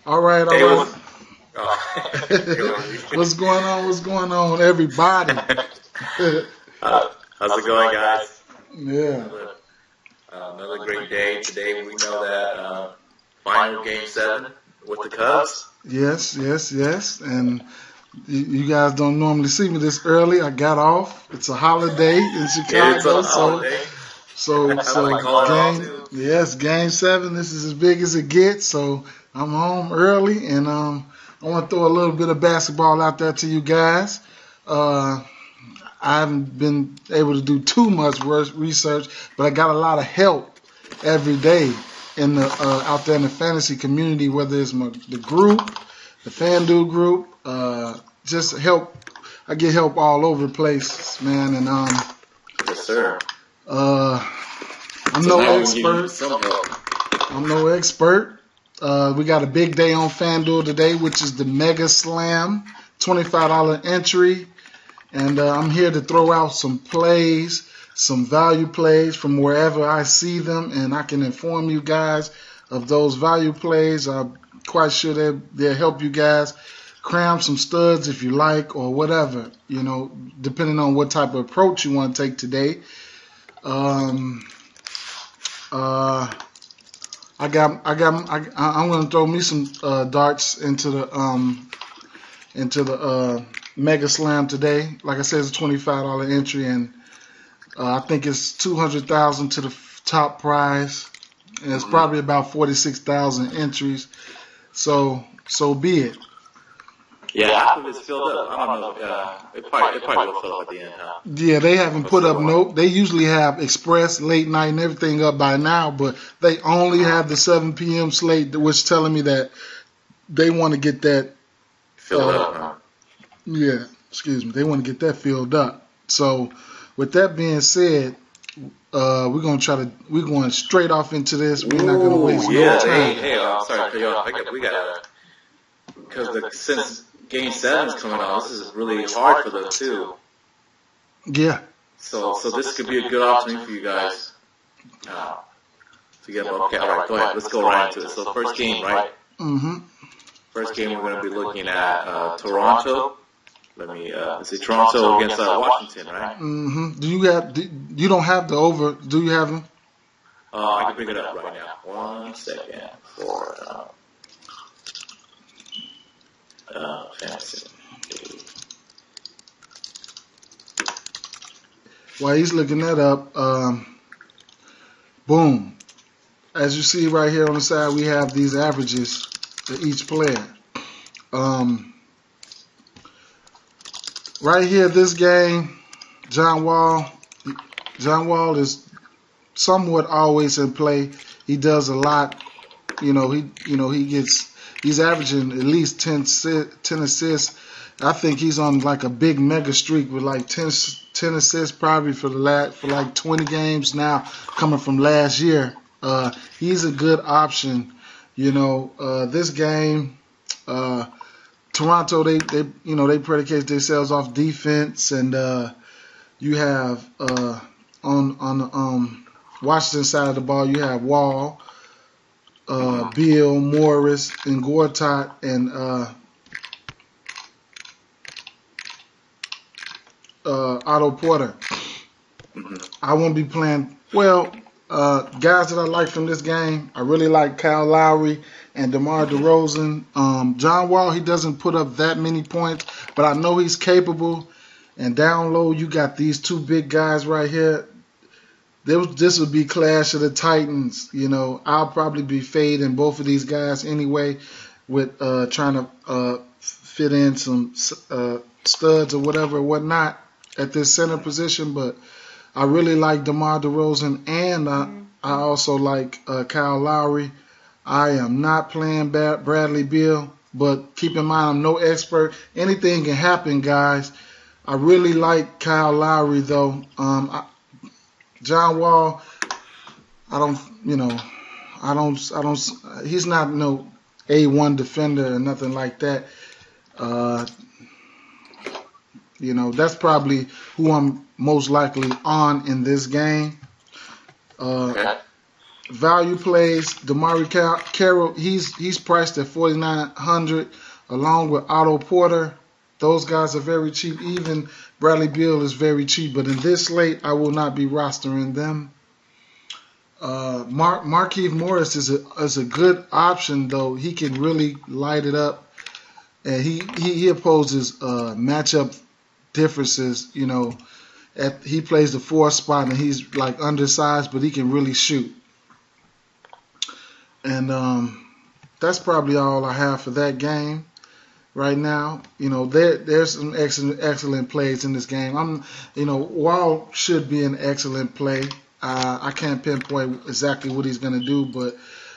All right. Oh. What's going on? What's going on, everybody? How's it going, guys? Yeah. Another great day. Today we know that final Game 7 with the Cubs. Yes. And you guys don't normally see me this early. I got off. It's a holiday in Chicago. Yeah, it's a holiday. Game 7. This is as big as it gets. So I'm home early, and I want to throw a little bit of basketball out there to you guys. I haven't been able to do too much research, but I got a lot of help every day in the out there in the fantasy community, whether it's the group, the FanDuel group, just help. I get help all over the place, man, and yes, sir. I'm no expert. We got a big day on FanDuel today, which is the Mega Slam, $25 entry. And I'm here to throw out some plays, some value plays from wherever I see them, and I can inform you guys of those value plays. I'm quite sure they'll help you guys cram some studs if you like, or whatever, depending on what type of approach you want to take today. I'm going to throw me some darts into the Mega Slam today. Like I said, it's a $25 entry, and I think it's $200,000 to the top prize, and it's probably about 46,000 entries. So be it. Yeah, half of it's filled up. I don't know. It probably will fill up at the end now. Yeah, they haven't put up They usually have express, late night, and everything up by now, but they only have the 7 p.m. slate, which is telling me that they want to get that filled up. Huh? Yeah, excuse me. They want to get that filled up. So, with that being said, we're going straight off into this. We're not going to waste no time. Hey, sorry to cut you off. Because since Game 7 is coming on, this is really hard for them too. Yeah. So this could be a good opportunity for you guys to get up. Okay, all right, go ahead. Let's go right into it. So first game, right? Mm-hmm. First game, we're going to be looking at Toronto. Let's see, Toronto against Washington, right? Mm-hmm. You don't have the over? Do you have them? I can bring it up right now. 1 second for fantasy. While he's looking that up, boom. As you see right here on the side, we have these averages for each player. Right here, this game, John Wall is somewhat always in play. He does a lot. He's averaging at least 10 assists. I think he's on like a big mega streak with like 10 assists probably for like 20 games now, coming from last year. He's a good option. This game, Toronto, they predicate themselves off defense, and you have on the Washington side of the ball, you have Wall, Beal, Morris, and Gortat, and Otto Porter. I won't be playing. Well, guys that I like from this game, I really like Kyle Lowry and DeMar DeRozan. John Wall, he doesn't put up that many points, but I know he's capable. And down low, you got these two big guys right here. This would be Clash of the Titans. I'll probably be fading both of these guys anyway, with trying to fit in some studs or whatnot at this center position. But I really like DeMar DeRozan, and I also like Kyle Lowry. I am not playing Bradley Beal, but keep in mind I'm no expert. Anything can happen, guys. I really like Kyle Lowry though. John Wall, he's not no A1 defender or nothing like that. That's probably who I'm most likely on in this game. Okay. Value plays, Carroll, he's priced at 4,900 along with Otto Porter. Those guys are very cheap. Even Bradley Beal is very cheap. But in this slate, I will not be rostering them. Markieff Morris is a good option, though. He can really light it up. And he opposes matchup differences, you know. He plays the 4 spot, and he's like undersized, but he can really shoot. And that's probably all I have for that game right now. You know, there's some excellent plays in this game. Wall should be an excellent play. I can't pinpoint exactly what he's going to do, but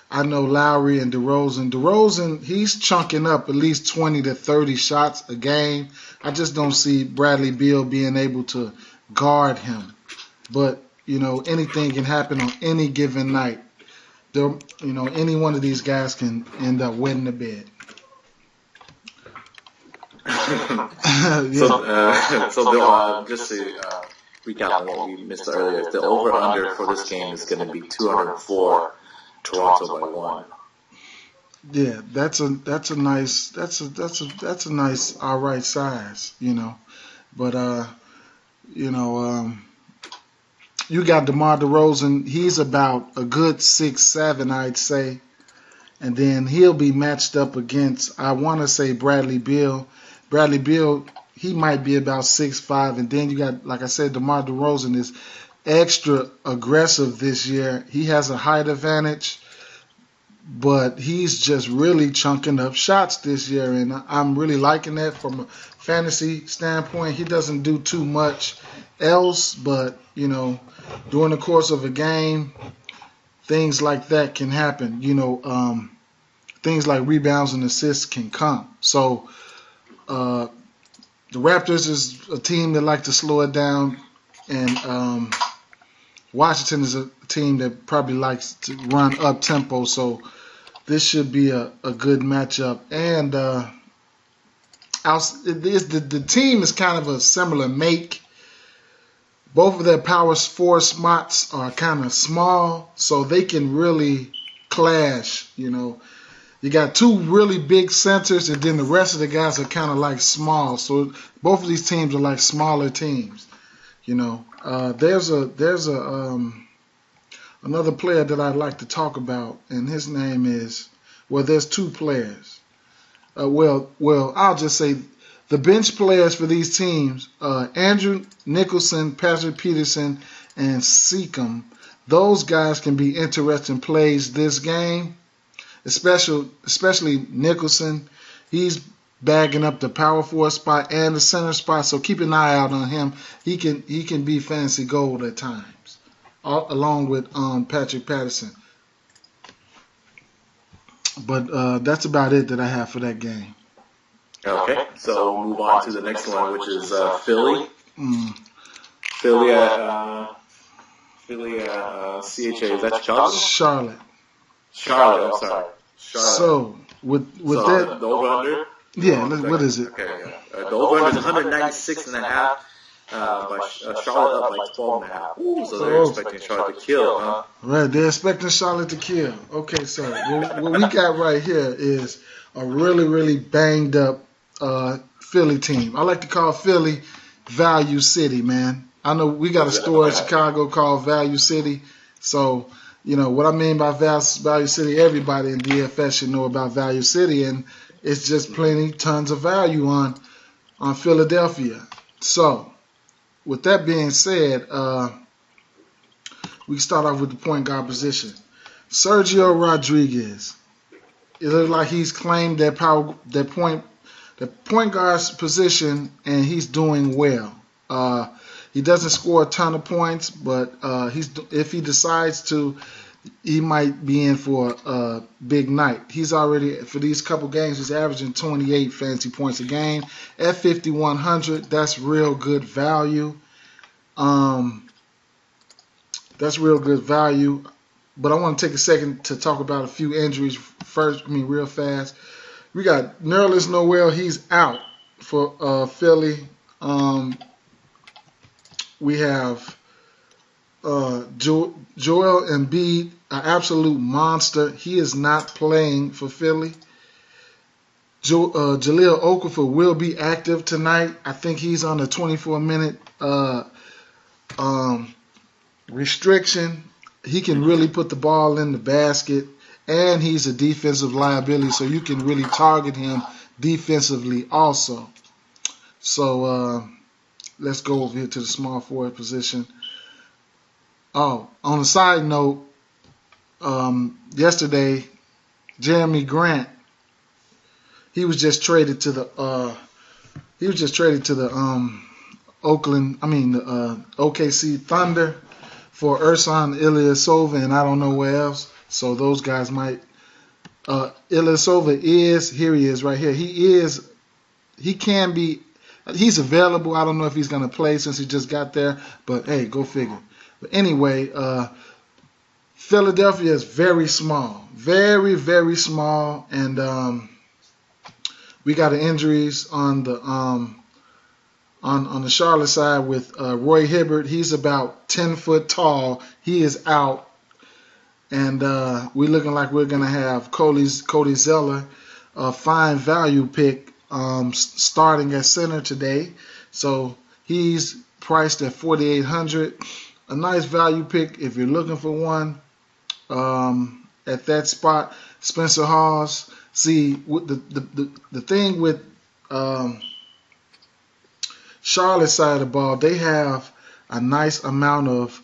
I know Lowry and DeRozan, he's chunking up at least 20 to 30 shots a game. I just don't see Bradley Beal being able to guard him. But, you know, anything can happen on any given night. Any one of these guys can end up winning the bid. Just to recap on what we missed earlier, the over/under for this game is going to be 204. Toronto by 1. Yeah, that's a nice all right size, you know. But you got DeMar DeRozan. He's about a good 6'7", I'd say. And then he'll be matched up against, I want to say, Bradley Beal. Bradley Beal, he might be about 6'5", and then you got, like I said, DeMar DeRozan is extra aggressive this year. He has a height advantage, but he's just really chunking up shots this year, and I'm really liking that from a fantasy standpoint. He doesn't do too much else, but, you know, during the course of a game, things like that can happen. You know, things like rebounds and assists can come. So the Raptors is a team that like to slow it down, and Washington is a team that probably likes to run up tempo. So this should be a good matchup. And the team is kind of a similar make. Both of their power forward spots are kind of small, so they can really clash. You know, you got 2 really big centers, and then the rest of the guys are kind of like small. So both of these teams are like smaller teams. You know, there's another player that I'd like to talk about, and his name is, there's 2 players. I'll just say the bench players for these teams, Andrew Nicholson, Patrick Peterson, and Seacom. Those guys can be interesting plays this game, especially Nicholson. He's bagging up the power forward spot and the center spot, so keep an eye out on him. He can be fantasy gold at times, along with Patrick Patterson. But that's about it that I have for that game. Okay, so we'll move on to the next one, which is Philly. Philly at CHA. Is that Charlotte? Charlotte. I'm sorry. Charlotte. So with that, the over/under. Yeah, what is it? Okay, the over/under is 196.5. Charlotte up by 12.5. So they're expecting Charlotte to kill, huh? Right, they're expecting Charlotte to kill. Okay, so what we got right here is a really, really banged up Philly team. I like to call Philly Value City, man. I know we got a store in Chicago called Value City. So, you know, what I mean by Value City, everybody in DFS should know about Value City, and it's just tons of value on Philadelphia. So, with that being said, we start off with the point guard position. Sergio Rodriguez. It looks like he's claimed the point guard's position, and he's doing well. He doesn't score a ton of points, but if he decides to, he might be in for a big night. He's already, for these couple games, he's averaging 28 fantasy points a game at 5,100. That's real good value. That's real good value. But I want to take a second to talk about a few injuries real fast. We got Nerlens Noel. He's out for Philly. We have Joel Embiid. an absolute monster. He is not playing for Philly. Jahlil Okafor will be active tonight. I think he's on a 24-minute restriction. He can really put the ball in the basket, and he's a defensive liability, so you can really target him defensively also. So let's go over here to the small forward position. Oh, on a side note, yesterday, Jeremy Grant, he was just traded to the OKC Thunder for Ersan Ilyasova, and I don't know where else. So those guys might. Ilyasova is here. He is right here. He can be. He's available. I don't know if he's going to play since he just got there, but hey, go figure. But anyway, Philadelphia is very small, very, very small, and we got injuries on the on the Charlotte side with Roy Hibbert. He's about 10 foot tall. He is out, and we're looking like we're going to have Cody Zeller, a fine value pick, starting at center today. So he's priced at $4,800. A nice value pick if you're looking for one at that spot. Spencer Hawes. See, the thing with Charlotte side of the ball, they have a nice amount of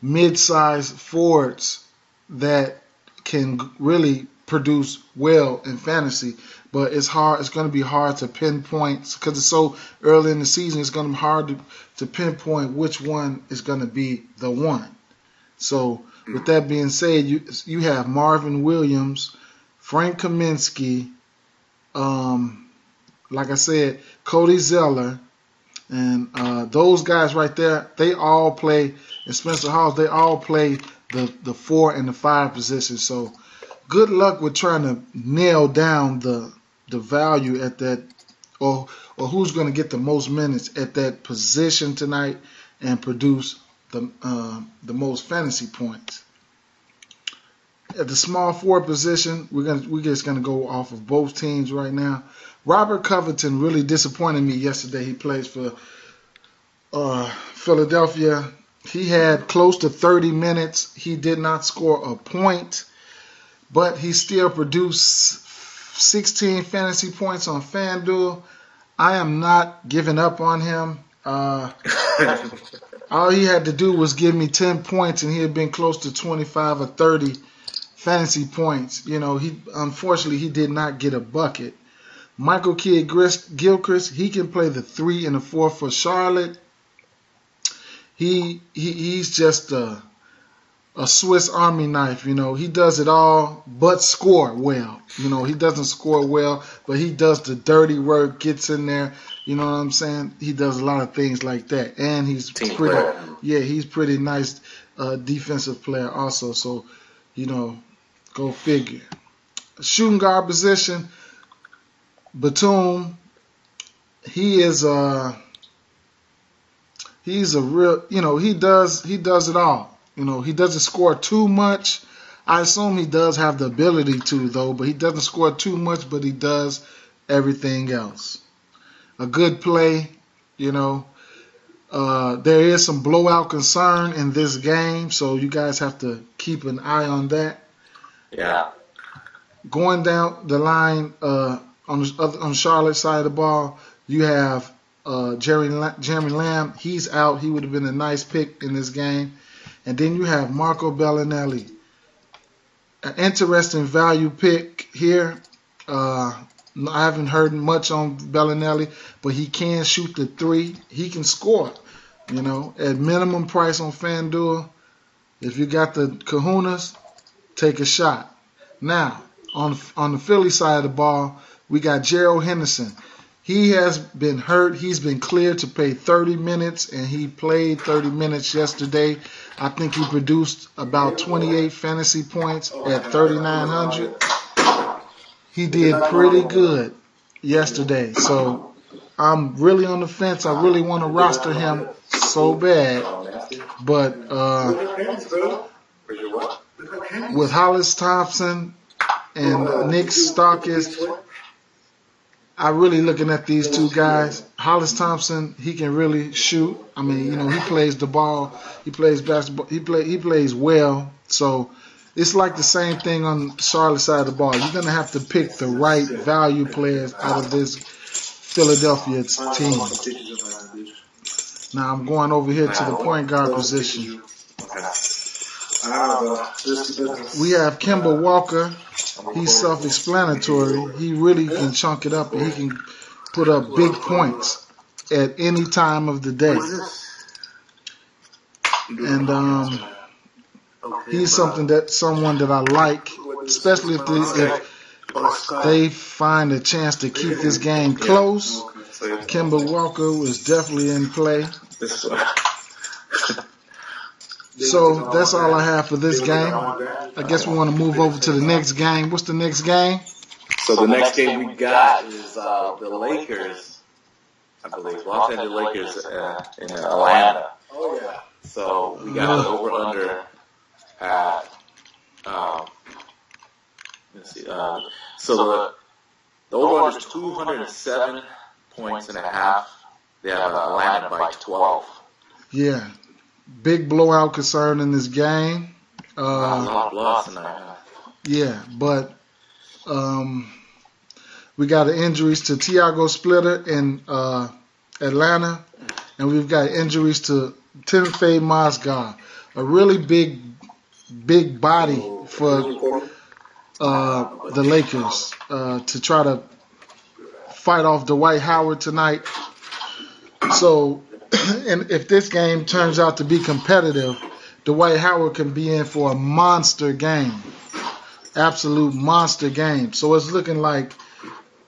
mid-sized forwards that can really produce well in fantasy. But it's hard. It's going to be hard to pinpoint because it's so early in the season. It's going to be hard to pinpoint which one is going to be the one. So with that being said, you have Marvin Williams, Frank Kaminsky, like I said, Cody Zeller, and those guys right there. They all play, and Spencer Hawes. They all play the 4 and the 5 positions. So good luck with trying to nail down the value at that, or who's going to get the most minutes at that position tonight and produce the most fantasy points. At the small forward position, we're just gonna go off of both teams right now. Robert Covington really disappointed me yesterday. He plays for Philadelphia. He had close to 30 minutes. He did not score a point, but he still produced 16 fantasy points on FanDuel. I am not giving up on him. All he had to do was give me 10 points, and he had been close to 25 or 30 fantasy points. Unfortunately, he did not get a bucket. Michael Kidd-Gilchrist, he can play the 3 and the 4 for Charlotte. He's just a Swiss Army knife. He does it all but score well. He doesn't score well, but he does the dirty work, gets in there. You know what I'm saying? He does a lot of things like that, and he's pretty nice defensive player also. So, go figure. Shooting guard position, Batum. He's a real. He does it all. He doesn't score too much. I assume he does have the ability to, though, but he doesn't score too much, but he does everything else. A good play, there is some blowout concern in this game, so you guys have to keep an eye on that. Yeah. Going down the line on Charlotte's side of the ball, you have Jeremy Lamb. He's out. He would have been a nice pick in this game. And then you have Marco Bellinelli. An interesting value pick here. I haven't heard much on Bellinelli, but he can shoot the 3. He can score, at minimum price on FanDuel. If you got the kahunas, take a shot. Now, on the Philly side of the ball, we got Gerald Henderson. He has been hurt. He's been cleared to play 30 minutes, and he played 30 minutes yesterday. I think he produced about 28 fantasy points at 3,900. He did pretty good yesterday. So I'm really on the fence. I really want to roster him so bad. But with Hollis Thompson and Nick Starkis, I'm really looking at these two guys. Hollis Thompson, he can really shoot. I mean, he plays the ball. He plays basketball. He plays well. So it's like the same thing on Charlotte's side of the ball. You're going to have to pick the right value players out of this Philadelphia team. Now I'm going over here to the point guard position. We have Kemba Walker. He's self-explanatory. He really can chunk it up and he can put up big points at any time of the day. And he's someone that I like, especially if they find a chance to keep this game close. Kemba Walker was definitely in play. So that's all I have for this game. I guess we want to move over to the next game. What's the next game? So the next game we got is the Lakers, I believe. Los Angeles Lakers in Atlanta. Oh, yeah. So we got an over-under at, let's see, so the over-under is 207 points and a half. They have Atlanta by 12. Yeah. Big blowout concern in this game. A lot of loss tonight. Yeah, but we got injuries to Tiago Splitter in Atlanta, and we've got injuries to Timofey Mozgov, a really big body for the Lakers to try to fight off Dwight Howard tonight. So, and if this game turns out to be competitive, Dwight Howard can be in for a monster game, absolute monster game. So it's looking like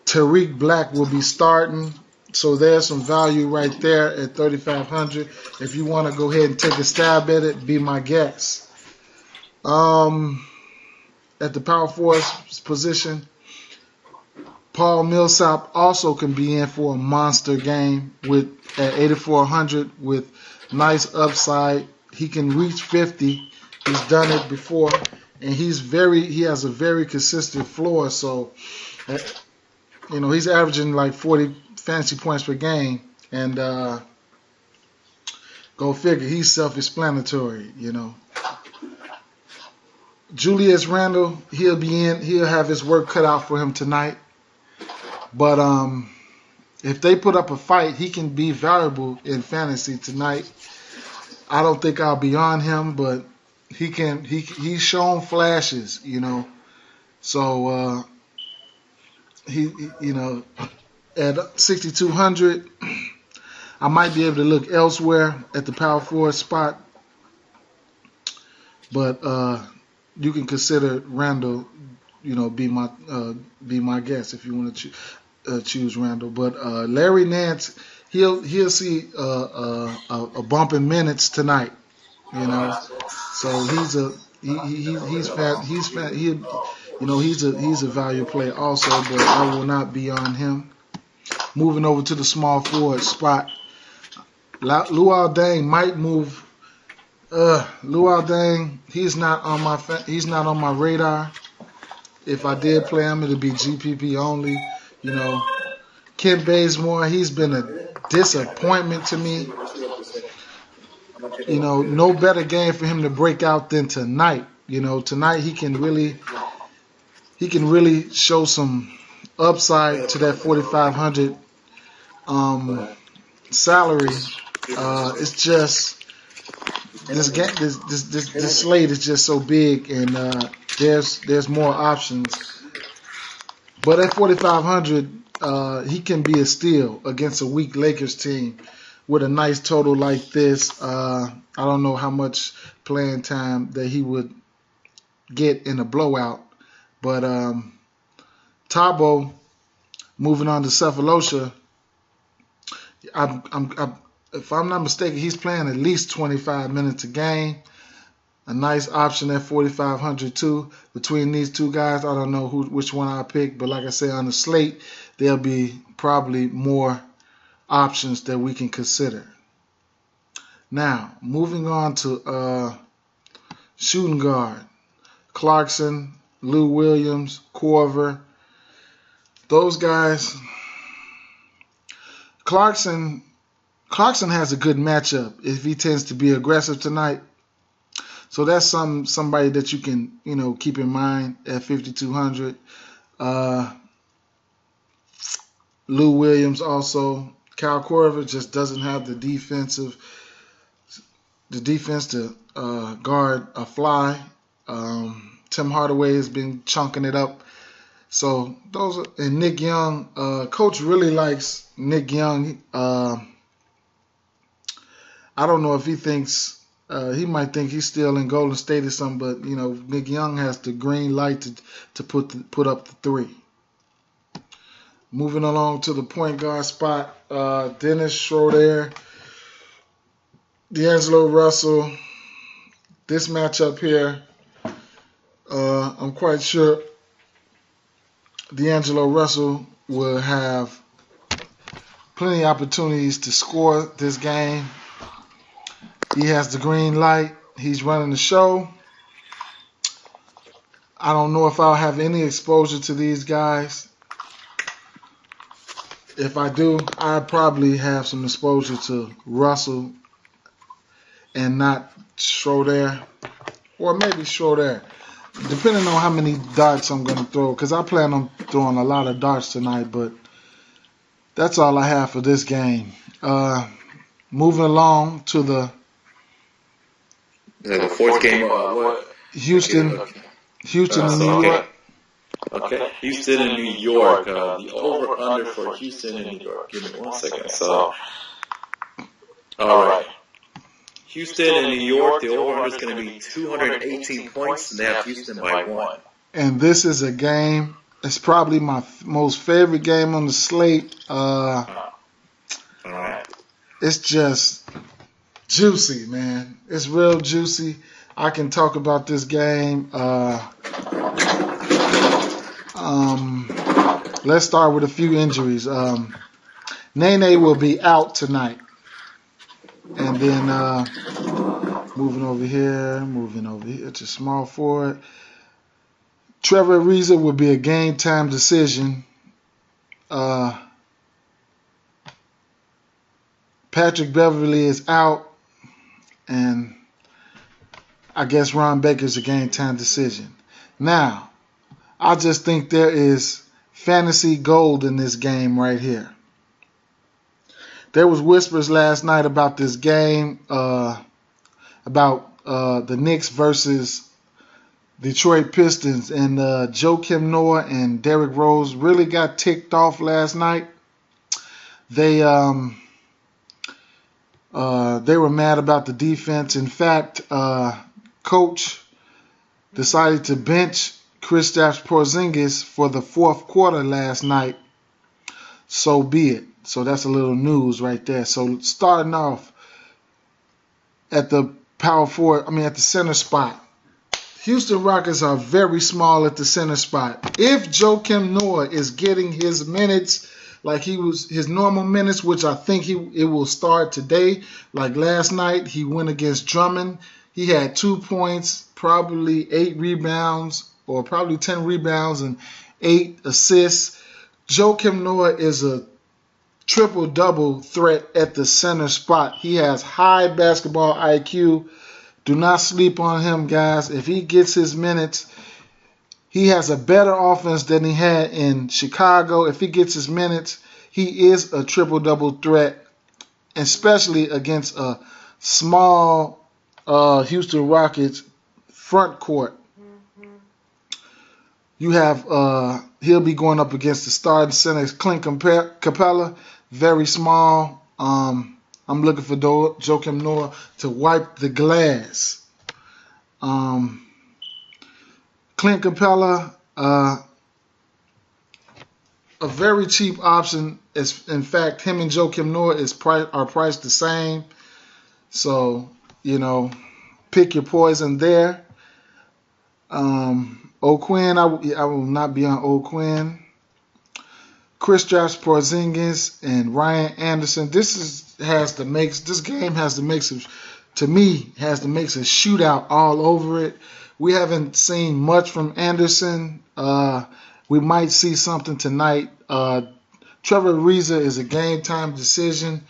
Tariq Black will be starting. So there's some value right there at 3,500. If you want to go ahead and take a stab at it, be my guest. At the power forward position, Paul Millsap also can be in for a monster game at 8,400 with nice upside. He can reach 50. He's done it before, and he has a very consistent floor. So, he's averaging like 40 fantasy points per game, and go figure, he's self-explanatory. Julius Randle, he'll have his work cut out for him tonight. But if they put up a fight, he can be valuable in fantasy tonight. I don't think I'll be on him, but he's shown flashes, So at 6,200, I might be able to look elsewhere at the power forward spot. But you can consider Randall, be my guest if you want to choose Randall. But Larry Nance, he'll see a bump in minutes tonight, So he's a value play also, but I will not be on him. Moving over to the small forward spot, Luol Deng might move. Luol Deng, he's not on my radar. If I did play him, it'd be GPP only. Kent Bazemore, he's been a disappointment to me. No better game for him to break out than tonight. Tonight he can really show some upside to that 4,500 salary. It's just this slate is just so big, and there's more options. But at 4,500, he can be a steal against a weak Lakers team with a nice total like this. I don't know how much playing time that he would get in a blowout, but Thabo, moving on to Cephalosha, if I'm not mistaken, he's playing at least 25 minutes a game. A nice option at 4,500 too. Between these two guys, I don't know which one I pick, but like I said, on the slate, there'll be probably more options that we can consider. Now, moving on to shooting guard. Clarkson, Lou Williams, Korver. Those guys. Clarkson has a good matchup if he tends to be aggressive tonight. So that's somebody that you can, keep in mind at 5,200. Lou Williams also. Kyle Korver just doesn't have the defense to guard a fly. Tim Hardaway has been chunking it up. So and Nick Young. Coach really likes Nick Young. I don't know if he thinks he might think he's still in Golden State or something, but Nick Young has the green light to put up the three. Moving along to the point guard spot, Dennis Schroeder, D'Angelo Russell. This matchup here, I'm quite sure D'Angelo Russell will have plenty of opportunities to score this game. He has the green light. He's running the show. I don't know if I'll have any exposure to these guys. If I do, I probably have some exposure to Russell and not Schroeder, or maybe Schroeder, depending on how many darts I'm going to throw, because I plan on throwing a lot of darts tonight, but that's all I have for this game. Moving along to the fourth game, what? Houston and New York. Okay, Houston and New York. The over-under for Houston and New York. Give me 1 second. So, all right. Houston and New York, the over-under is going to be 218 points, and they have Houston by 1. And this is a game, it's probably my most favorite game on the slate. All right. It's just juicy, man. It's real juicy. I can talk about this game. Let's start with a few injuries. Nene will be out tonight. And then moving over here to small forward. Trevor Ariza will be a game time decision. Patrick Beverly is out. And I guess Ron Baker's a game time decision. Now, I just think there is fantasy gold in this game right here. There was whispers last night about this game, about the Knicks versus Detroit Pistons, and Joakim Noah and Derrick Rose really got ticked off last night. They were mad about the defense. In fact, Coach decided to bench Kristaps Porzingis for the fourth quarter last night. So be it. So that's a little news right there. So starting off at the at the center spot. Houston Rockets are very small at the center spot. If Joakim Noah is getting his minutes like he was his normal minutes, which I think it will start today, like last night he went against Drummond. He had 2 points, probably 8 rebounds, or probably 10 rebounds and 8 assists. Joakim Noah is a triple-double threat at the center spot. He has high basketball IQ. Do not sleep on him, guys. If he gets his minutes, he has a better offense than he had in Chicago. If he gets his minutes, he is a triple-double threat, especially against a small Houston Rockets front court. You have he'll be going up against the starting center, Clint Capella, very small. I'm looking for Joakim Noah to wipe the glass. Clint Capella, a very cheap option. In fact, him and Joakim Noah are priced the same. So, pick your poison there. O'Quinn, I will not be on O'Quinn. Kristaps Porzingis and Ryan Anderson. This game has to make a shootout all over it. We haven't seen much from Anderson. We might see something tonight. Trevor Ariza is a game time decision.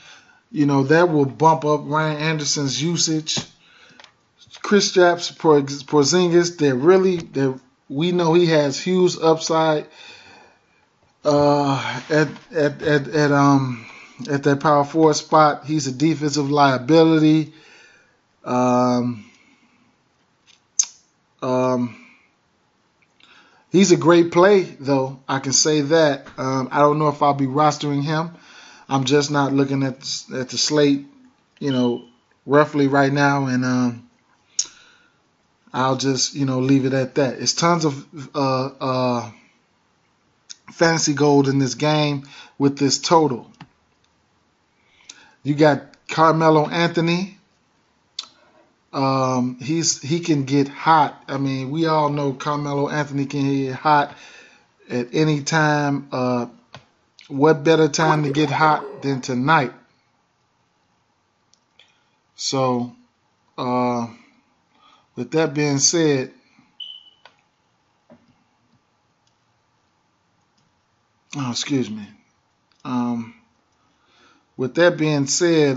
That will bump up Ryan Anderson's usage. Kristaps Porzingis, we know he has huge upside at that power forward spot. He's a defensive liability. He's a great play, though. I can say that. I don't know if I'll be rostering him. I'm just not looking at the slate, roughly right now, and I'll just leave it at that. It's tons of fantasy gold in this game with this total. You got Carmelo Anthony. He can get hot. I mean, we all know Carmelo Anthony can get hot at any time. What better time to get hot than tonight? So, with that being said, excuse me. With that being said,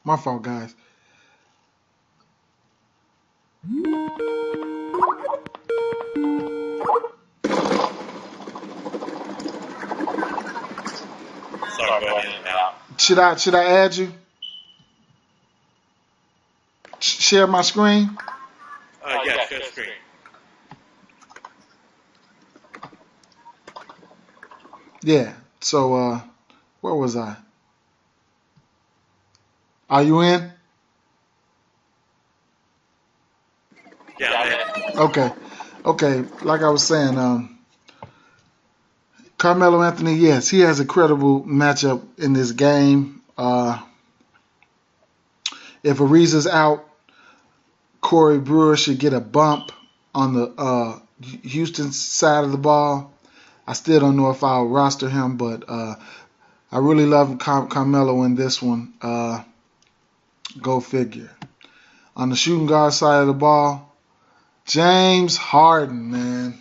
my fault, guys. Sorry, go ahead now. Should I add you? Share my screen? Yeah, share screen. Yeah. So, where was I? Are you in? Yeah. Okay. Like I was saying, Carmelo Anthony, yes, he has a credible matchup in this game. If Ariza's out, Corey Brewer should get a bump on the Houston side of the ball. I still don't know if I'll roster him, but I really love Carmelo in this one. Go figure. On the shooting guard side of the ball, James Harden, man.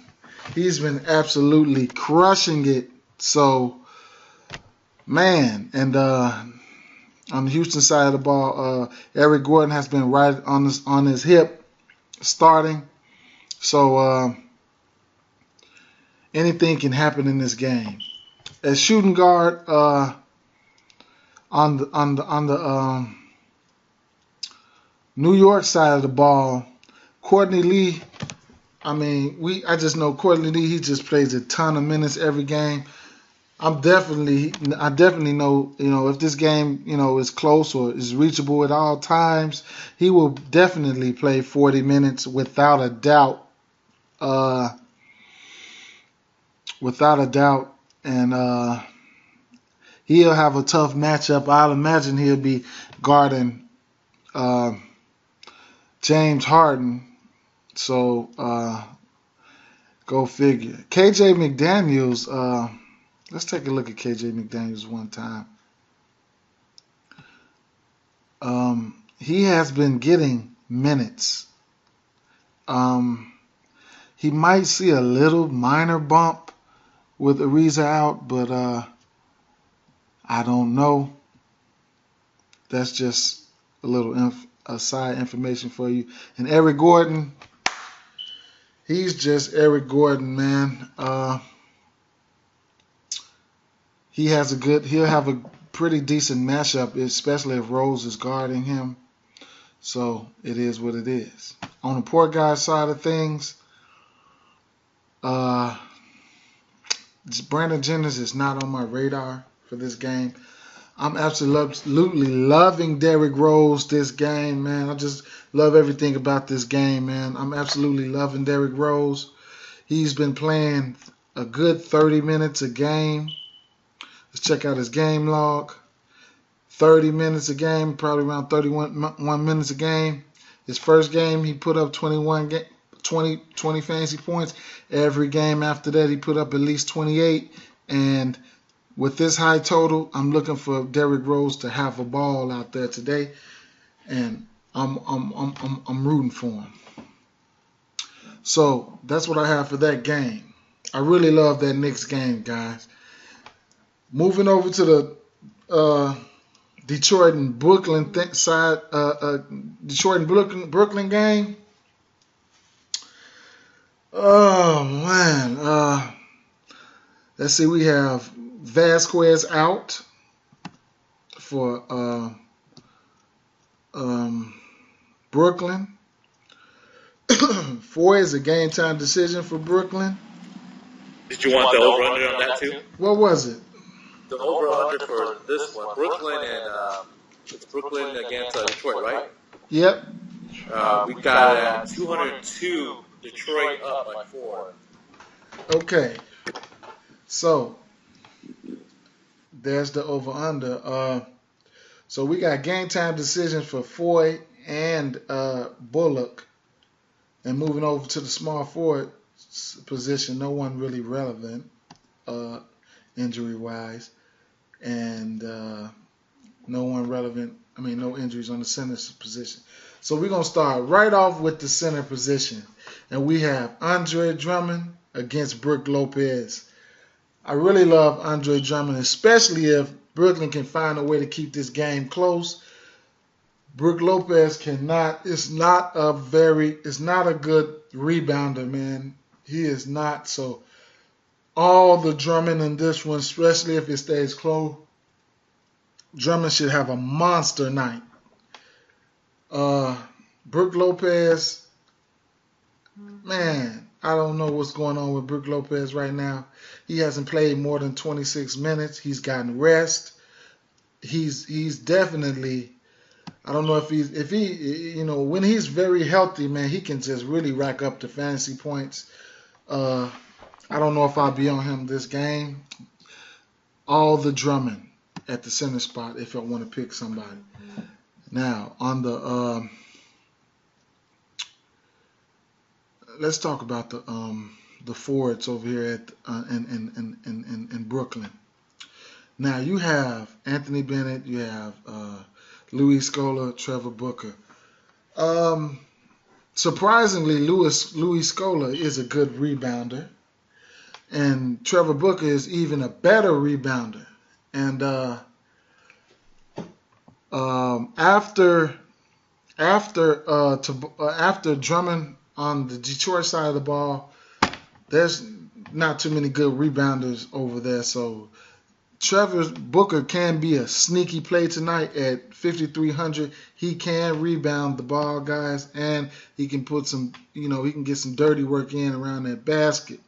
He's been absolutely crushing it. So, man, and on the Houston side of the ball, Eric Gordon has been right on his hip starting. So, anything can happen in this game. As shooting guard, on the New York side of the ball, Courtney Lee. I mean, I just know Courtney Lee. He just plays a ton of minutes every game. I definitely know, if this game, is close or is reachable at all times, he will definitely play 40 minutes without a doubt. And he'll have a tough matchup. I'll imagine he'll be guarding James Harden. So, go figure. KJ McDaniels, let's take a look at KJ McDaniels one time. He has been getting minutes. He might see a little minor bump with Ariza out, but I don't know. That's just a little side information for you. And Eric Gordon, he's just Eric Gordon, man. He'll have a pretty decent matchup, especially if Rose is guarding him. So it is what it is. On the poor guy side of things, Brandon Jennings is not on my radar for this game. I'm absolutely loving Derrick Rose this game, man. I just love everything about this game, man. I'm absolutely loving Derrick Rose. He's been playing a good 30 minutes a game. Let's check out his game log. 30 minutes a game, probably around 31 minutes a game. His first game, he put up 21 20 fantasy points. Every game after that, he put up at least 28. And with this high total, I'm looking for Derrick Rose to have a ball out there today, and I'm rooting for him. So that's what I have for that game. I really love that Knicks game, guys. Moving over to the Detroit and Brooklyn side, Detroit and Brooklyn game. Oh man, let's see. We have Vasquez out for Brooklyn. Four is a game time decision for Brooklyn. Did you want the over-under on that too? What was it? The over-under for this one, Brooklyn and it's Brooklyn against Detroit, right? Yep. We got at 202. Detroit up by 4. Okay. So there's the over-under. So we got game time decision for Foy and Bullock. And moving over to the small forward position, no one really relevant injury-wise. And no one relevant, no injuries on the center position. So we're going to start right off with the center position. And we have Andre Drummond against Brook Lopez. I really love Andre Drummond, especially if Brooklyn can find a way to keep this game close. Brook Lopez it's not a good rebounder, man. He is not. So all the Drummond in this one, especially if it stays close, Drummond should have a monster night. Brook Lopez, man, I don't know what's going on with Brook Lopez right now. He hasn't played more than 26 minutes. He's gotten rest. He's definitely, I don't know if he, when he's very healthy, man, he can just really rack up the fantasy points. I don't know if I'll be on him this game. All the Drummond at the center spot if I want to pick somebody. Now, on the let's talk about the forwards over here at in Brooklyn. Now you have Anthony Bennett, you have Louis Scola, Trevor Booker. Surprisingly, Louis Scola is a good rebounder, and Trevor Booker is even a better rebounder. And after Drummond on the Detroit side of the ball, there's not too many good rebounders over there. So Trevor Booker can be a sneaky play tonight at 5,300. He can rebound the ball, guys, and he can put some, he can get some dirty work in around that basket.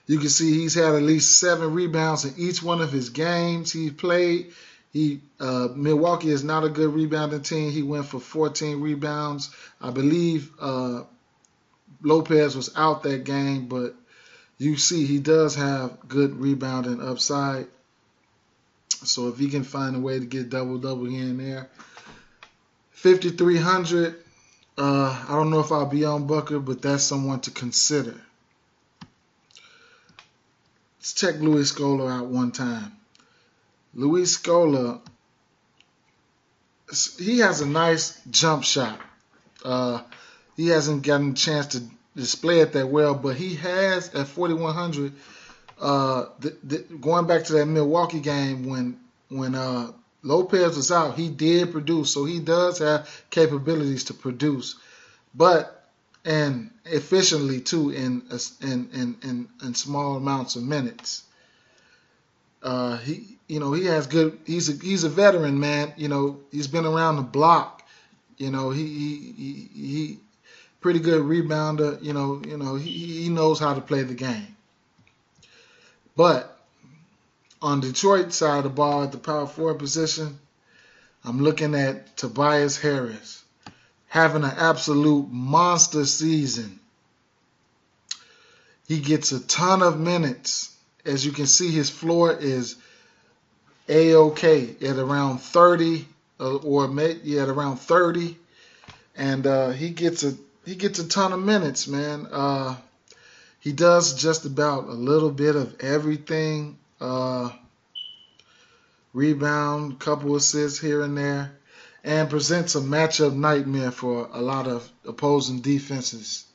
You can see he's had at least 7 rebounds in each one of his games he's played. Milwaukee is not a good rebounding team. He went for 14 rebounds. I believe Lopez was out that game, but you see he does have good rebounding upside. So if he can find a way to get double-double here and there. 5,300, I don't know if I'll be on Booker, but that's someone to consider. Let's check Louis Scola out one time. Louis Scola, he has a nice jump shot. He hasn't gotten a chance to display it that well, but he has at 4,100. Going back to that Milwaukee game when Lopez was out, he did produce, so he does have capabilities to produce, and efficiently too in small amounts of minutes. He has good. He's a veteran, man. He's been around the block. He pretty good rebounder. He knows how to play the game. But on Detroit side of the ball at the power forward position, I'm looking at Tobias Harris having an absolute monster season. He gets a ton of minutes. As you can see, his floor is A-OK at around 30, at around 30. And he gets he gets a ton of minutes, man. He does just about a little bit of everything. Rebound, couple assists here and there, and presents a matchup nightmare for a lot of opposing defenses.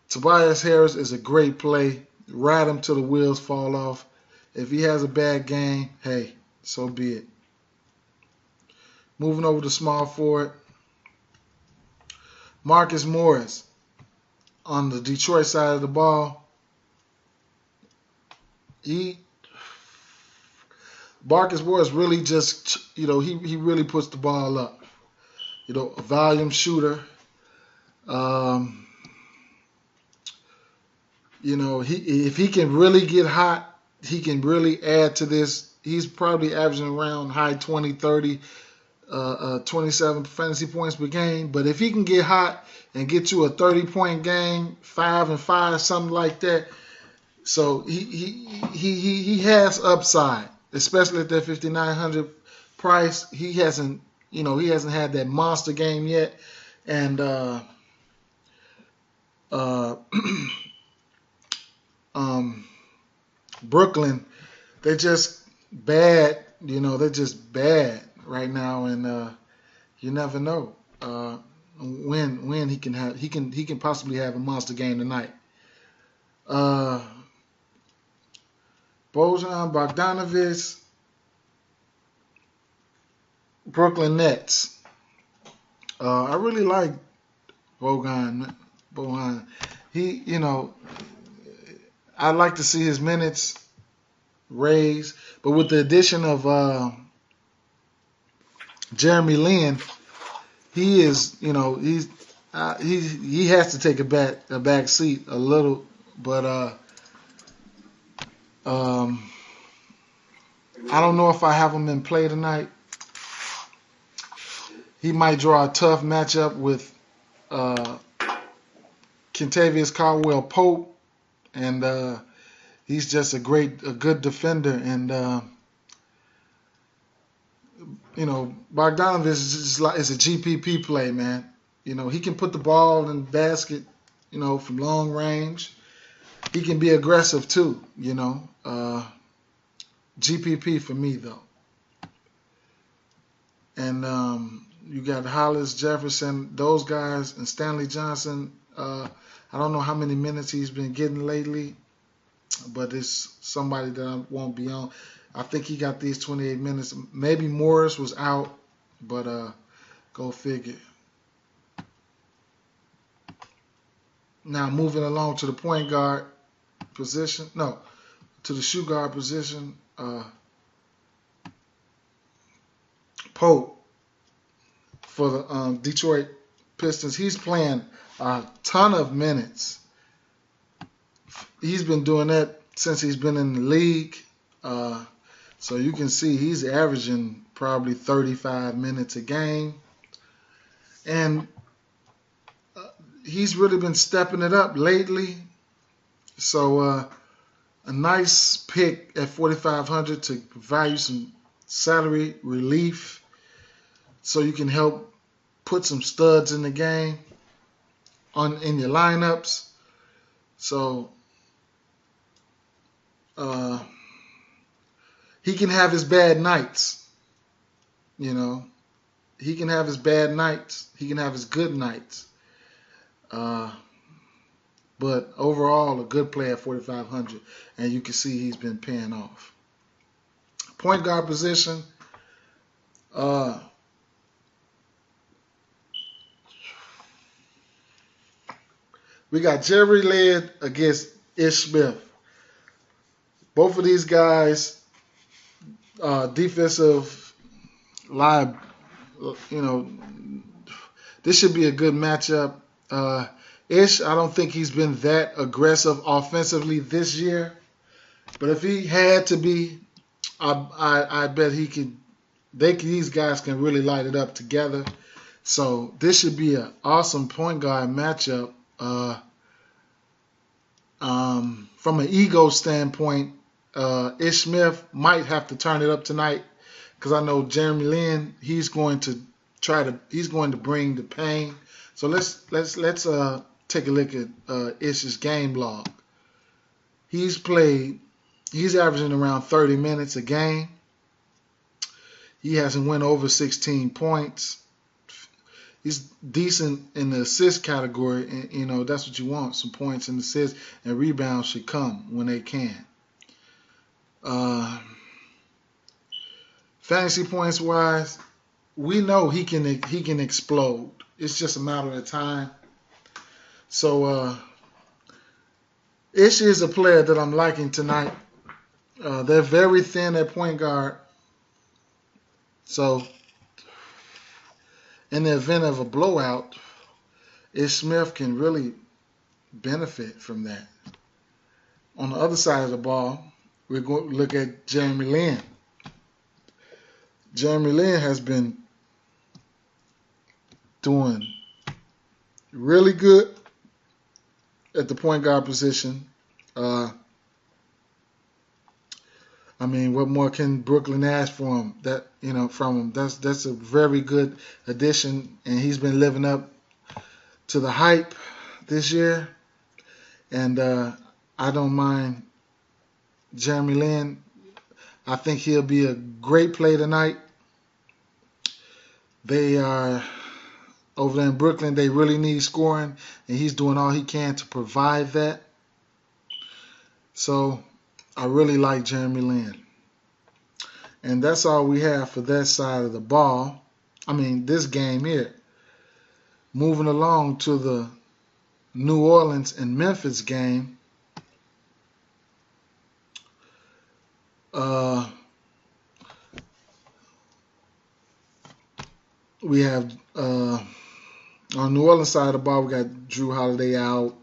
Tobias Harris is a great play. Ride him till the wheels fall off. If he has a bad game, hey, so be it. Moving over to small forward, Marcus Morris on the Detroit side of the ball. Marcus Morris really just, he really puts the ball up. A volume shooter. If he can really get hot, he can really add to this. He's probably averaging around high 20, 30, 27 fantasy points per game. But if he can get hot and get you a 30-point game, 5 and 5, something like that, so he has upside, especially at that 5,900 price. He hasn't had that monster game yet, and Brooklyn, they're just bad. They're just bad right now, and you never know when he can possibly have a monster game tonight. Bojan Bogdanovic, Brooklyn Nets. I really like Bojan. I'd like to see his minutes raised, but with the addition of Jeremy Lin, he is, he has to take a back seat a little, but I don't know if I have him in play tonight. He might draw a tough matchup with Kentavious Caldwell-Pope, and he's just a good defender. And Bogdanovic is a GPP play, man. He can put the ball in the basket, from long range. He can be aggressive too, GPP for me though. And you got Hollis, Jefferson, those guys, and Stanley Johnson. I don't know how many minutes he's been getting lately, but it's somebody that I won't be on. I think he got these 28 minutes. Maybe Morris was out, but go figure. Now moving along to the point guard position. No, to the shoe guard position. Pope for the Detroit Pistons. He's playing a ton of minutes. He's been doing that since he's been in the league. So you can see he's averaging probably 35 minutes a game. And he's really been stepping it up lately. So a nice pick at 4,500 to provide you some salary relief so you can help put some studs in the game in your lineups. So he can have his bad nights. He can have his bad nights. He can have his good nights. But overall, a good play at 4,500, and you can see he's been paying off. Point guard position. We got Jerry Led against Ish Smith. Both of these guys, defensive live, this should be a good matchup. Ish, I don't think he's been that aggressive offensively this year, but if he had to be, I bet he could. These guys can really light it up together. So this should be an awesome point guard matchup. From an ego standpoint, Ish Smith might have to turn it up tonight because I know Jeremy Lin, he's going to He's going to bring the pain. So let's take a look at Ish's game log. He's averaging around 30 minutes a game. He hasn't went over 16 points. He's decent in the assist category, and that's what you want. Some points and assists, and rebounds should come when they can. Fantasy points wise, we know he can explode. It's just a matter of time. So Ish is a player that I'm liking tonight. They're very thin at point guard. So in the event of a blowout, Ish Smith can really benefit from that. On the other side of the ball, we're going to look at Jeremy Lin. Jeremy Lin has been doing really good at the point guard position. What more can Brooklyn ask for him? From him. That's a very good addition, and he's been living up to the hype this year. And I don't mind Jeremy Lin. I think he'll be a great play tonight. They are over there in Brooklyn. They really need scoring, and he's doing all he can to provide that. So I really like Jeremy Lin. And that's all we have for that side of the ball. This game here. Moving along to the New Orleans and Memphis game. We have on New Orleans side of the ball, we got Drew Holiday out.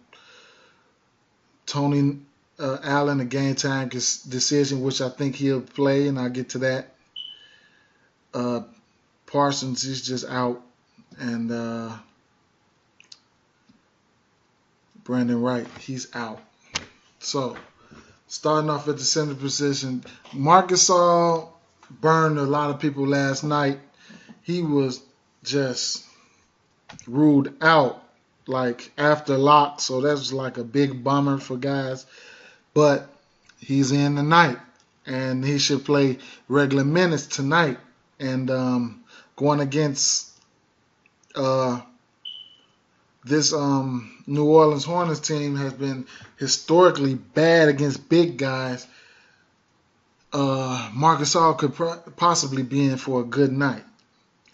Tony Allen, a game time decision, which I think he'll play, and I'll get to that. Parsons is just out, and Brandon Wright, he's out. So, starting off at the center position, Marc Gasol burned a lot of people last night. He was just ruled out after lock, so that was a big bummer for guys. But he's in tonight, and he should play regular minutes tonight. And going against this New Orleans Hornets team has been historically bad against big guys. Marc Gasol could possibly be in for a good night.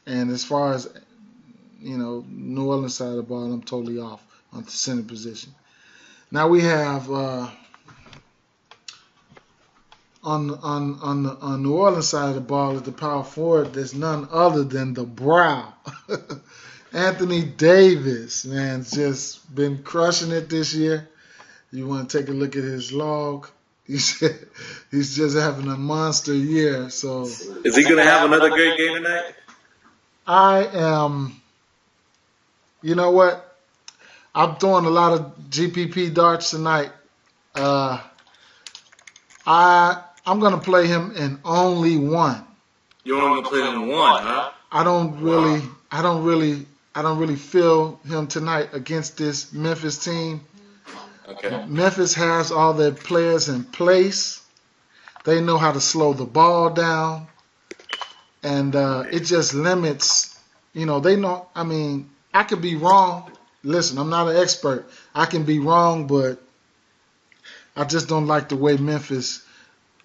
And as far as New Orleans side of the ball, I'm totally off on the center position. Now we have on New Orleans side of the ball at the power forward, there's none other than the Brow. Anthony Davis, man, just been crushing it this year. You want to take a look at his log. He's just having a monster year. So is he going to have another great game tonight? I am. You know what? I'm throwing a lot of GPP darts tonight. I'm going to play him in only one. You're only going to play him in one, huh? I don't really feel him tonight against this Memphis team. Okay. Memphis has all their players in place. They know how to slow the ball down. And it just limits, they know, I could be wrong. Listen, I'm not an expert. I can be wrong, but I just don't like the way Memphis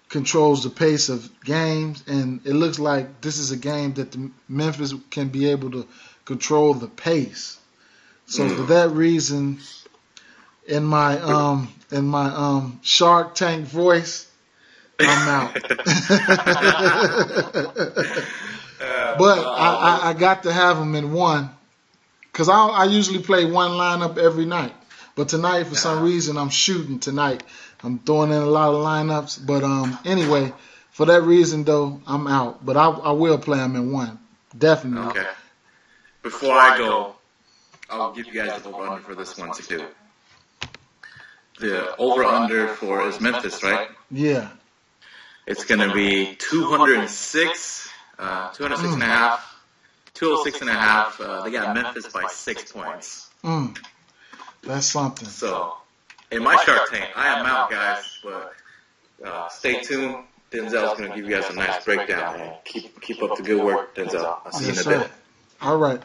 controls the pace of games. And it looks like this is a game that the Memphis can be able to control the pace. So for that reason, in my Shark Tank voice, I'm out. But I got to have them in one, because I usually play one lineup every night. But tonight, for some reason, I'm shooting tonight. I'm throwing in a lot of lineups. But anyway, for that reason, though, I'm out. But I will play them in one. Definitely. Okay. Before I go, I'll give you guys the over-under for this one, too. The over-under for is Memphis, right? Yeah. It's going to be 206 and a half 206.5. They got Memphis by 6 points. That's something. So, in my Shark Tank, I am out, guys, but stay tuned. Denzel's going to give you guys a nice breakdown, and keep up the good work, Denzel. I'll see you in a bit. All right.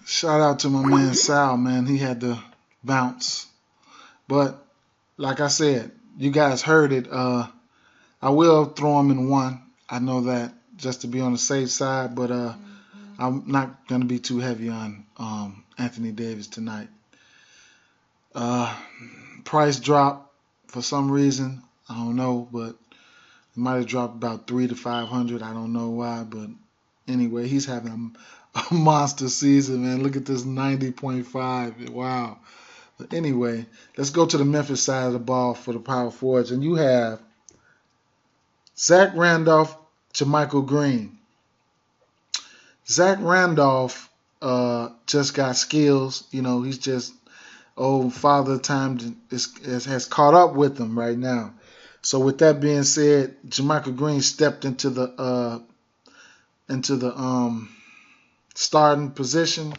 Shout out to my man Sal, man. He had to bounce. But, like I said, you guys heard it. I will throw him in one. I know that, just to be on the safe side, but I'm not going to be too heavy on Anthony Davis tonight. Price dropped for some reason. I don't know, but it might have dropped about 300 to 500. I don't know why, but anyway, he's having a monster season, man. Look at this 90.5. Wow. But anyway, let's go to the Memphis side of the ball for the power forwards, and you have Zach Randolph, JaMychal Green. Zach Randolph just got skills. You know, he's just father time has caught up with him right now. So with that being said, JaMychal Green stepped into the starting position.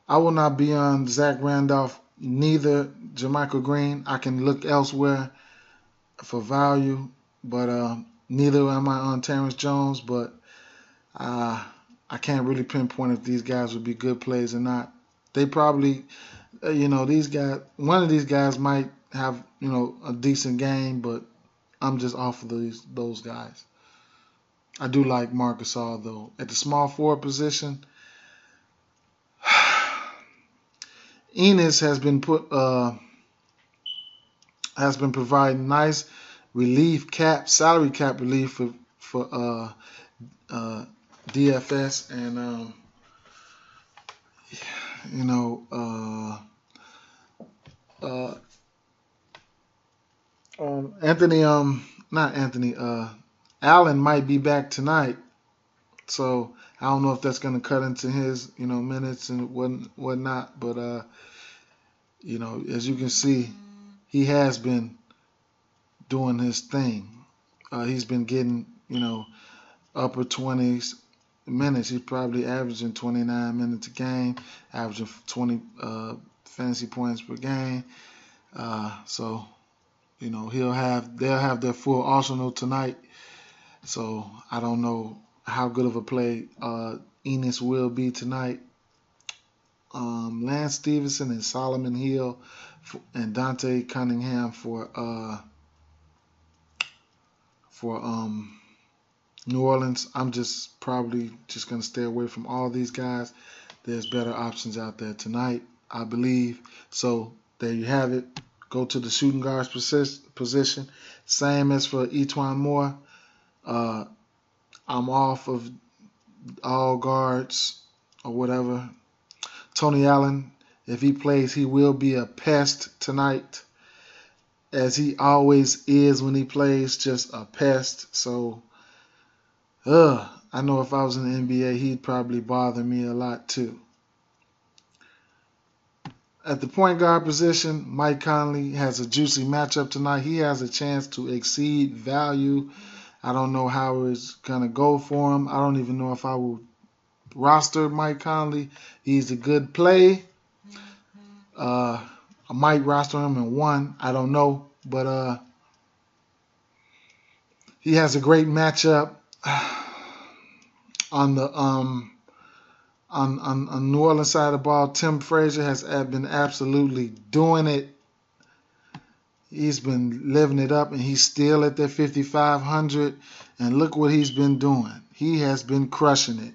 I will not be on Zach Randolph, neither JaMychal Green. I can look elsewhere for value, but neither am I on Terrence Jones. But I can't really pinpoint if these guys would be good plays or not. They probably, these guys. One of these guys might have, a decent game, but I'm just off of those guys. I do like Marc Gasol though. At the small forward position, Ennis has been providing nice salary cap relief for DFS, and Allen might be back tonight, so I don't know if that's going to cut into his minutes and whatnot, but as you can see, he has been doing his thing. He's been getting upper 20s minutes. He's probably averaging 29 minutes a game, averaging 20 fantasy points per game. So they'll have their full arsenal tonight. So I don't know how good of a play Ennis will be tonight. Lance Stevenson and Solomon Hill and Dante Cunningham for New Orleans. I'm probably just going to stay away from all these guys. There's better options out there tonight, I believe. So there you have it. Go to the shooting guards position. Same as for Etuan Moore. I'm off of all guards or whatever. Tony Allen, if he plays, he will be a pest tonight, as he always is when he plays, just a pest. So, I know if I was in the NBA, he'd probably bother me a lot too. At the point guard position, Mike Conley has a juicy matchup tonight. He has a chance to exceed value. I don't know how it's going to go for him. I don't even know if I will roster Mike Conley. He's a good play. I might roster him in one. I don't know. But he has a great matchup on the on New Orleans side of the ball. Tim Frazier has been absolutely doing it. He's been living it up, and he's still at that 5,500. And look what he's been doing. He has been crushing it,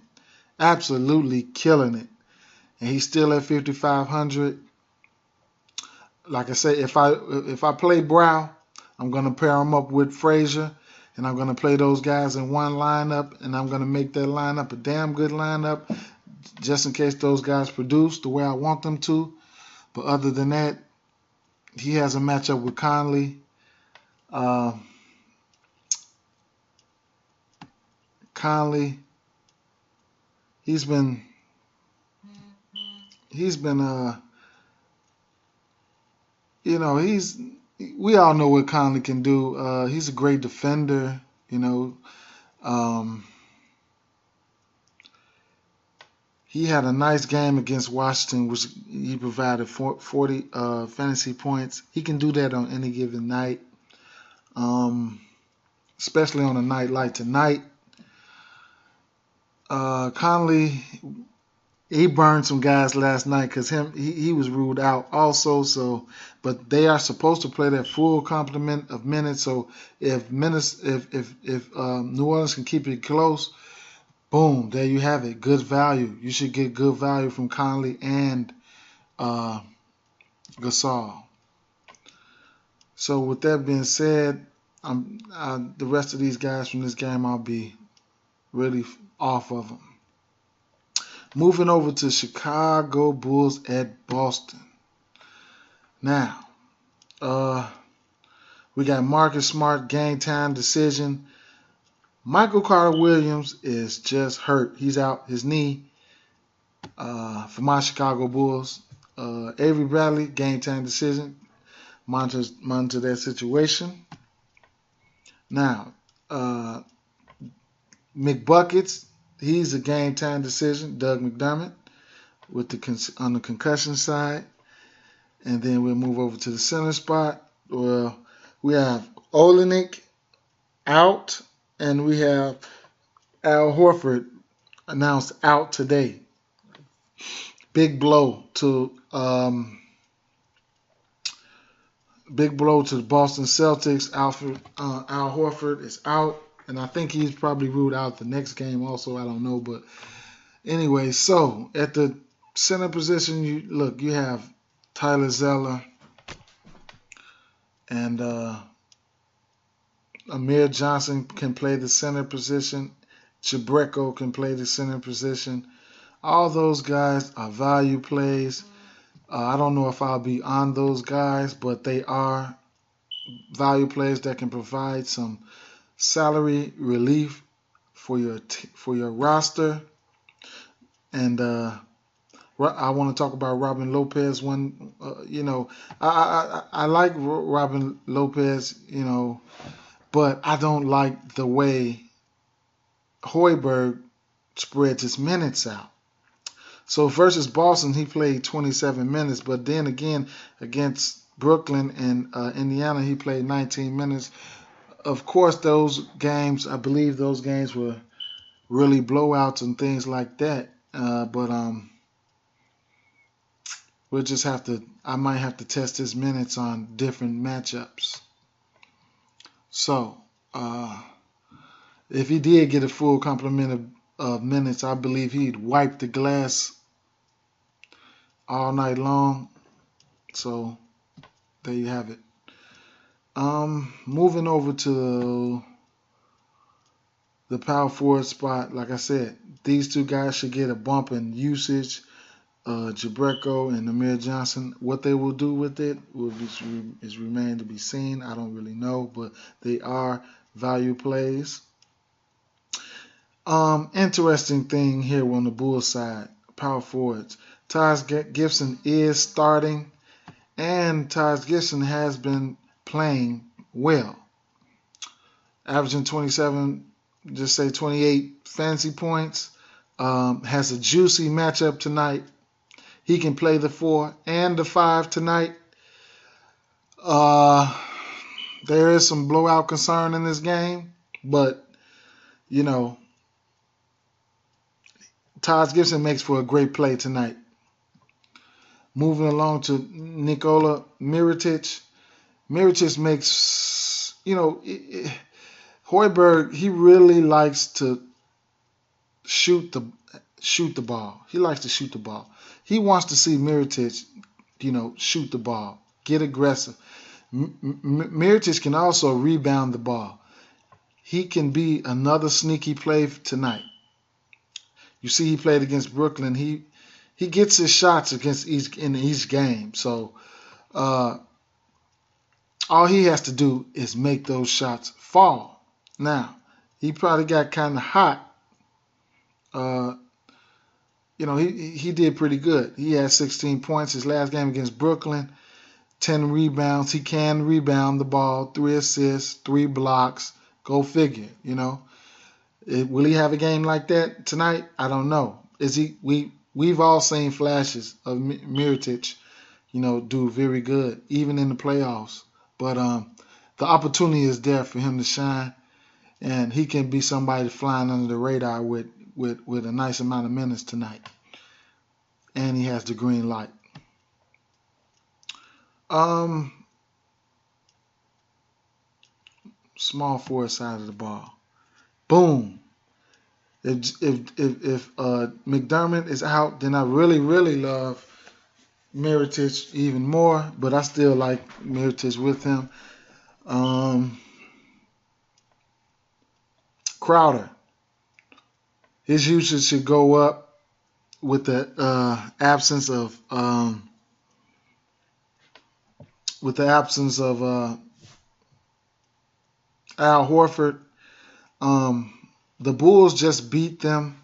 absolutely killing it. And he's still at 5,500. Like I say, if I play Brow, I'm going to pair him up with Frazier, and I'm going to play those guys in one lineup, and I'm going to make that lineup a damn good lineup, just in case those guys produce the way I want them to. But other than that, he has a matchup with Conley. Conley, we all know what Conley can do. He's a great defender, He had a nice game against Washington, which he provided 40 fantasy points. He can do that on any given night, especially on a night like tonight. Conley, he burned some guys last night because he was ruled out also. So, but they are supposed to play that full complement of minutes. So if New Orleans can keep it close, boom, there you have it. Good value. You should get good value from Conley and Gasol. So with that being said, the rest of these guys from this game, I'll be really off of them. Moving over to Chicago Bulls at Boston. Now, we got Marcus Smart, game time decision. Michael Carter-Williams is just hurt. He's out his knee for my Chicago Bulls. Avery Bradley, game time decision. Monitor that situation. Now, McBuckets, he's a game time decision. Doug McDermott on the concussion side. And then we'll move over to the center spot. Well, we have Olenek out, and we have Al Horford announced out today. Big blow to the Boston Celtics. Al Horford is out, and I think he's probably ruled out the next game also. I don't know, but anyway, so at the center position, you have Tyler Zeller and Amir Johnson can play the center position. Chibreco can play the center position. All those guys are value plays. I don't know if I'll be on those guys, but they are value plays that can provide some salary relief for your roster. And I want to talk about Robin Lopez. I like Robin Lopez, but I don't like the way Hoiberg spreads his minutes out. So versus Boston, he played 27 minutes, but then again against Brooklyn and Indiana, he played 19 minutes. Of course, those games, I believe those games were really blowouts and things like that. But we'll just I might have to test his minutes on different matchups. So, if he did get a full complement of minutes, I believe he'd wipe the glass all night long. So, there you have it. Moving over to the power forward spot, like I said, these two guys should get a bump in usage. Chibreco and Amir Johnson, what they will do with it is remain to be seen. I don't really know, but they are value plays. Interesting thing here on the Bulls side, power forwards. Taj Gibson is starting, and Taj Gibson has been playing well, averaging 28 fantasy points. Has a juicy matchup tonight. He can play the 4 and the 5 tonight. There is some blowout concern in this game, but Taj Gibson makes for a great play tonight. Moving along to Nikola Mirotic. Mirotic makes, Hoiberg, he really likes to shoot the ball. He likes to shoot the ball. He wants to see Mirotic, shoot the ball, get aggressive. Mirotic can also rebound the ball. He can be another sneaky play tonight. You see, he played against Brooklyn. He gets his shots in each game. So all he has to do is make those shots fall. Now, he probably got kind of hot. He did pretty good. He had 16 points his last game against Brooklyn, 10 rebounds. He can rebound the ball, 3 assists, 3 blocks. Go figure, Will he have a game like that tonight? I don't know. we've all seen flashes of Mirotic, do very good, even in the playoffs. But the opportunity is there for him to shine, and he can be somebody flying under the radar with a nice amount of minutes tonight. And he has the green light. Small forward side of the ball. Boom. If McDermott is out, then I really, really love Mirotic even more, but I still like Mirotic with him. Crowder. His usage should go up with the absence of Al Horford. The Bulls just beat them,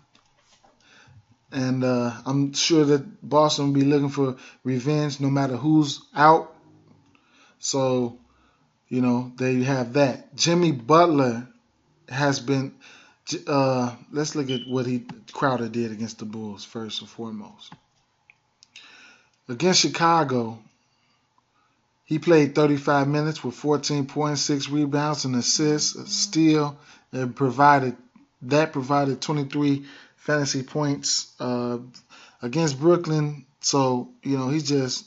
and I'm sure that Boston will be looking for revenge no matter who's out. So, there you have that. Jimmy Butler has been. Let's look at what Crowder did against the Bulls first and foremost. Against Chicago, he played 35 minutes with 14 points, 6 rebounds, and assists, a steal, and provided 23 fantasy points against Brooklyn. So, he just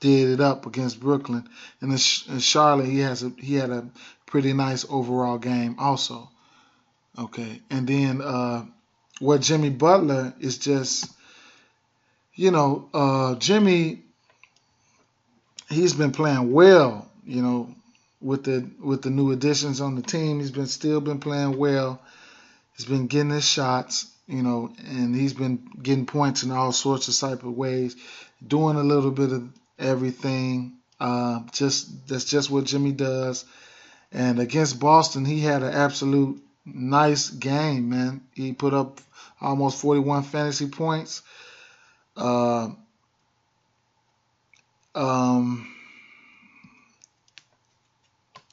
did it up against Brooklyn. And in Charlotte, he had a pretty nice overall game also. Okay, and then what Jimmy Butler is just, Jimmy, he's been playing well, with the new additions on the team. He's still been playing well. He's been getting his shots, and he's been getting points in all sorts of type of ways, doing a little bit of everything. That's just what Jimmy does. And against Boston, he had an absolute nice game, man. He put up almost 41 fantasy points.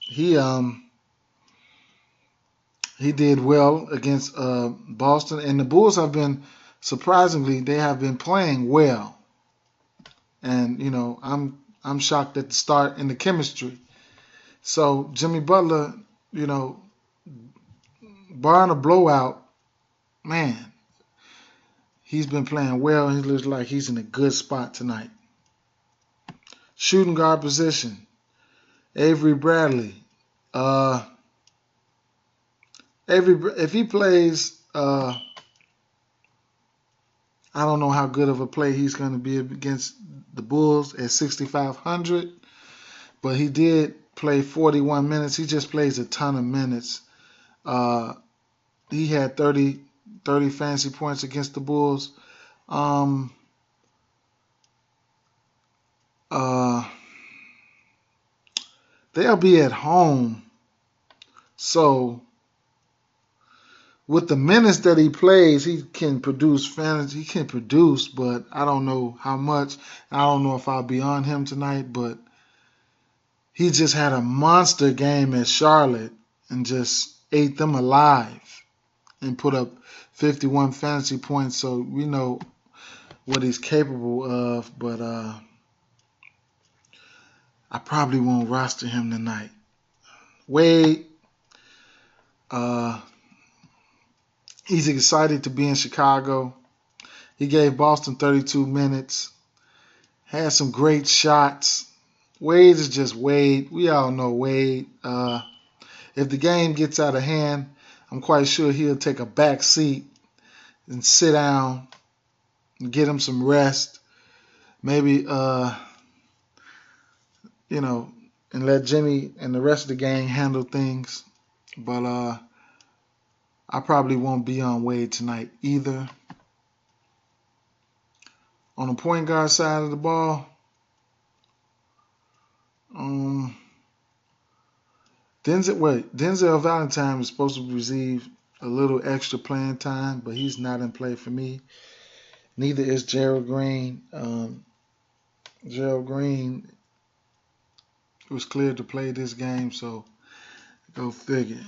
He did well against Boston, and the Bulls have been they have been playing well. And I'm shocked at the start in the chemistry. So Jimmy Butler, barring a blowout, man, he's been playing well. He looks like he's in a good spot tonight. Shooting guard position, Avery Bradley. If he plays, I don't know how good of a play he's going to be against the Bulls at 6,500, but he did play 41 minutes. He just plays a ton of minutes. He had 30 fantasy points against the Bulls. They'll be at home. So with the minutes that he plays, he can produce fantasy. He can produce, but I don't know how much. I don't know if I'll be on him tonight, but he just had a monster game at Charlotte and just ate them alive and put up 51 fantasy points. So we know what he's capable of, but I probably won't roster him tonight. Wade, he's excited to be in Chicago. He gave Boston 32 minutes, had some great shots. Wade is just Wade. We all know Wade. If the game gets out of hand, I'm quite sure he'll take a back seat and sit down and get him some rest. Maybe, and let Jimmy and the rest of the gang handle things. But I probably won't be on Wade tonight either. On the point guard side of the ball, Denzel Valentine is supposed to receive a little extra playing time, but he's not in play for me. Neither is Gerald Green. Gerald Green was cleared to play this game, so go figure.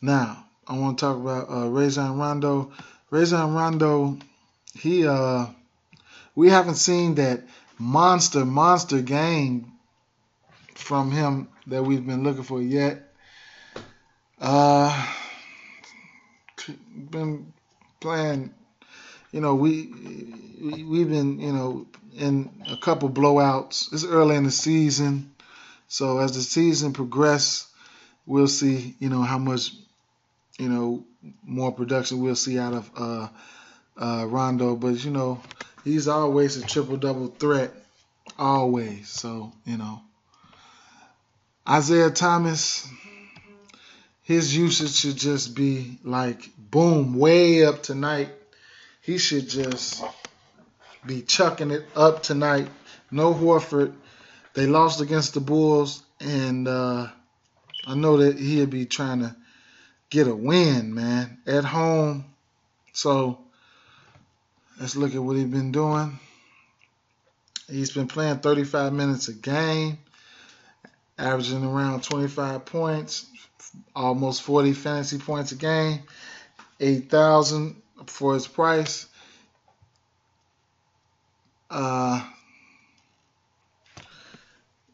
Now, I want to talk about Rajon Rondo. Rajon Rondo he we haven't seen that monster game from him that we've been looking for yet. Been playing, we've been, in a couple blowouts. It's early in the season, so as the season progresses, we'll see, how much, more production we'll see out of Rondo. But he's always a triple double threat, always. So Isaiah Thomas, his usage should just be like boom, way up tonight. He should just be chucking it up tonight. No Horford. They lost against the Bulls, and I know that he'll be trying to get a win, man, at home. So let's look at what he's been doing. He's been playing 35 minutes a game, averaging around 25 points, almost 40 fantasy points a game, 8,000 for his price.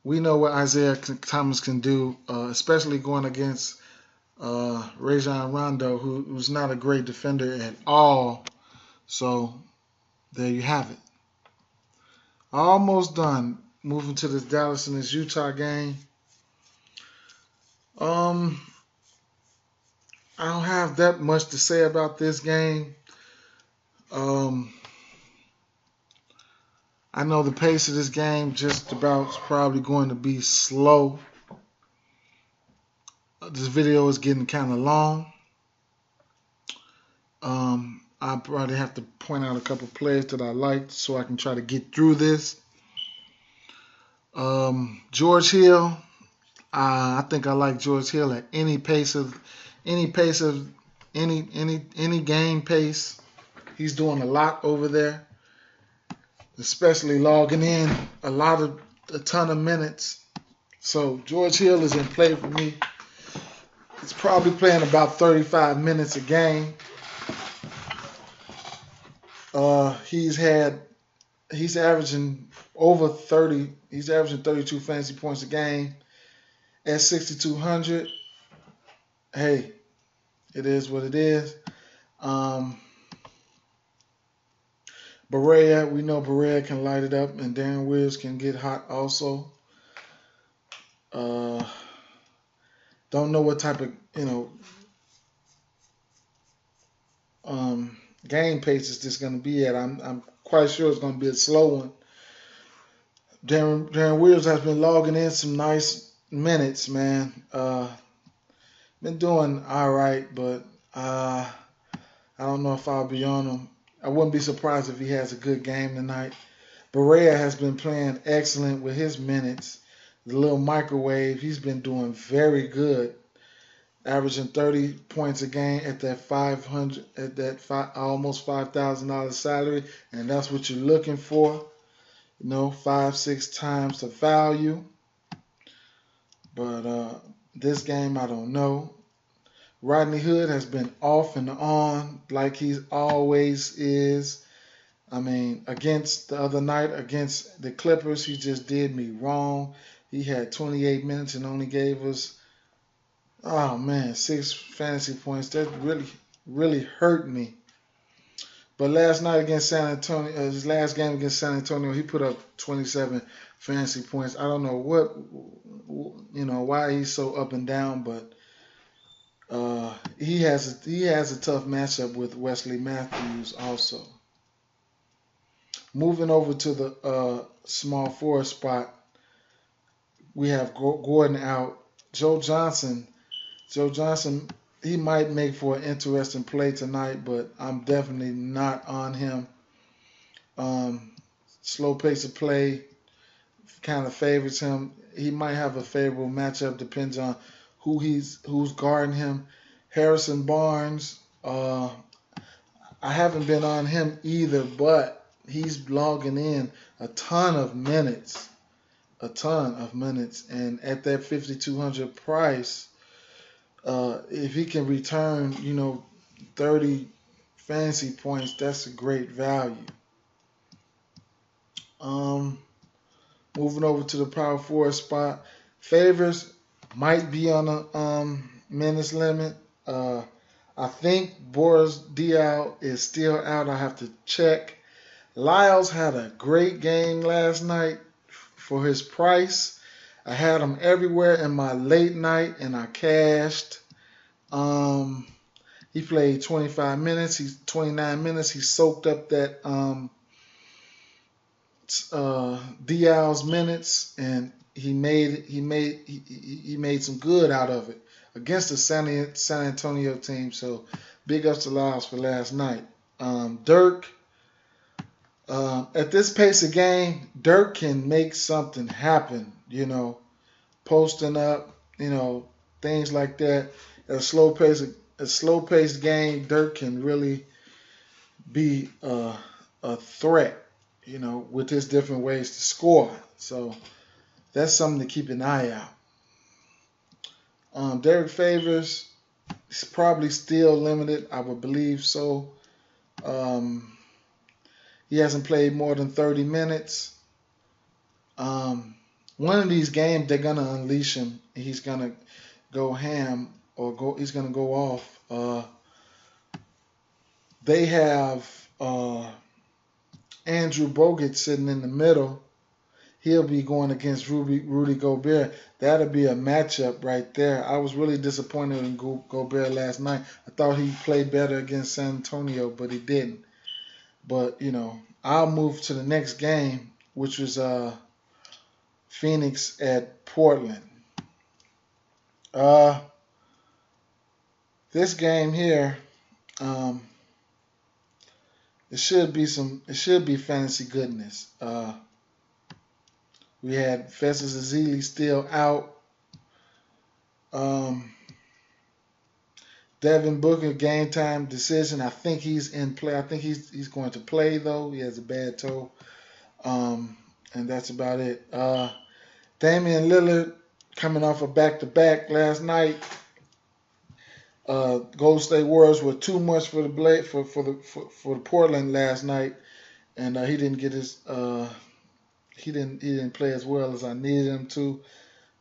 We know what Isaiah Thomas can do, especially going against Rajon Rondo, who's not a great defender at all. So there you have it. Almost done. Moving to this Dallas and this Utah game. I don't have that much to say about this game. I know the pace of this game just about is probably going to be slow. This video is getting kind of long. I probably have to point out a couple players that I liked so I can try to get through this. George Hill. I think I like George Hill at any game pace. He's doing a lot over there, especially logging in a ton of minutes. So George Hill is in play for me. He's probably playing about 35 minutes a game. He's averaging over 30. He's averaging 32 fantasy points a game at 6,200. Hey, it is what it is. Barea, we know Barea can light it up, and Darren Williams can get hot also. Don't know what type of game pace is this going to be at. I'm quite sure it's going to be a slow one. Darren Williams has been logging in some nice minutes, man. Been doing all right, but I don't know if I'll be on him. I wouldn't be surprised if he has a good game tonight. Barea has been playing excellent with his minutes. The little microwave, he's been doing very good, averaging 30 points a game at that almost $5,000 salary, and that's what you're looking for. 5-6 times the value. But this game, I don't know. Rodney Hood has been off and on like he always is. I mean, against the other night, against the Clippers, he just did me wrong. He had 28 minutes and only gave us, 6 fantasy points. That really hurt me. But last night against San Antonio, his last game against San Antonio, he put up 27 fantasy points. I don't know why he's so up and down, but he has a tough matchup with Wesley Matthews also. Moving over to the small forward spot, we have Gordon out. Joe Johnson, he might make for an interesting play tonight, but I'm definitely not on him. Slow pace of play kind of favors him. He might have a favorable matchup, depends on who's guarding him. Harrison Barnes, I haven't been on him either, but he's logging in a ton of minutes, and at that 5,200 price, if he can return, 30 fantasy points, that's a great value. Moving over to the power forward spot, Favors might be on a minutes limit. I think Boris Diaw is still out. I have to check. Lyles had a great game last night for his price. I had him everywhere in my late night, and I cashed. He played 25 minutes. He's 29 minutes. He soaked up that Diaw's minutes, and he made some good out of it against the San Antonio team. So big ups to Lyles for last night. Dirk, at this pace of game, Dirk can make something happen. Posting up, things like that. At a slow paced game, Dirk can really be a threat. With his different ways to score. So that's something to keep an eye out. Derrick Favors is probably still limited. I would believe so. He hasn't played more than 30 minutes. One of these games, they're going to unleash him. He's going to go ham he's going to go off. They have Andrew Bogut sitting in the middle. He'll be going against Rudy Gobert. That'll be a matchup right there. I was really disappointed in Gobert last night. I thought he played better against San Antonio, but he didn't. But, I'll move to the next game, which was Phoenix at Portland. This game here, it should be fantasy goodness. We had Festus Ezeli still out. Devin Booker game time decision. I think he's in play. I think he's going to play though. He has a bad toe. And that's about it. Damian Lillard coming off a back-to-back last night. Golden State Warriors were too much for the Portland last night, and he didn't get his he didn't play as well as I needed him to,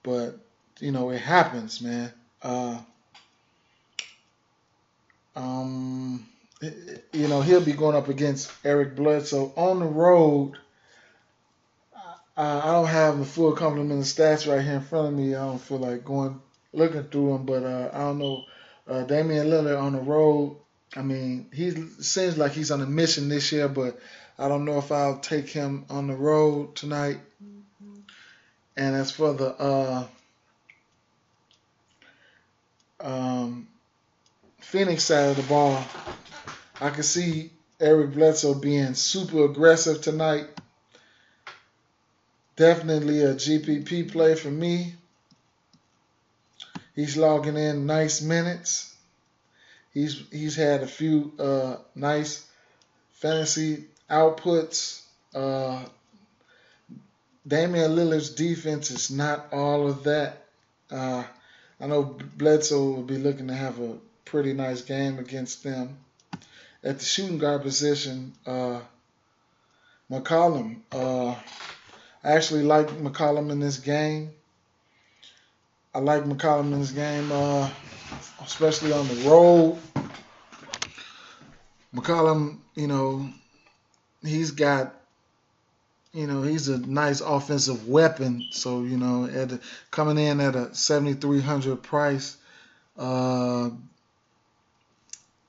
but it happens, man. He'll be going up against Eric Bledsoe on the road. I don't have the full complement of stats right here in front of me. I don't feel like looking through them, but I don't know. Damian Lillard on the road. I mean, he seems like he's on a mission this year, but I don't know if I'll take him on the road tonight. And as for the Phoenix side of the ball, I can see Eric Bledsoe being super aggressive tonight. Definitely a GPP play for me. He's logging in nice minutes. He's had a few nice fantasy outputs. Damian Lillard's defense is not all of that. I know Bledsoe will be looking to have a pretty nice game against them. At the shooting guard position, McCollum. I actually like McCollum in this game. I like McCollum in this game, especially on the road. McCollum, he's got, he's a nice offensive weapon. So, coming in at a $7,300 price, and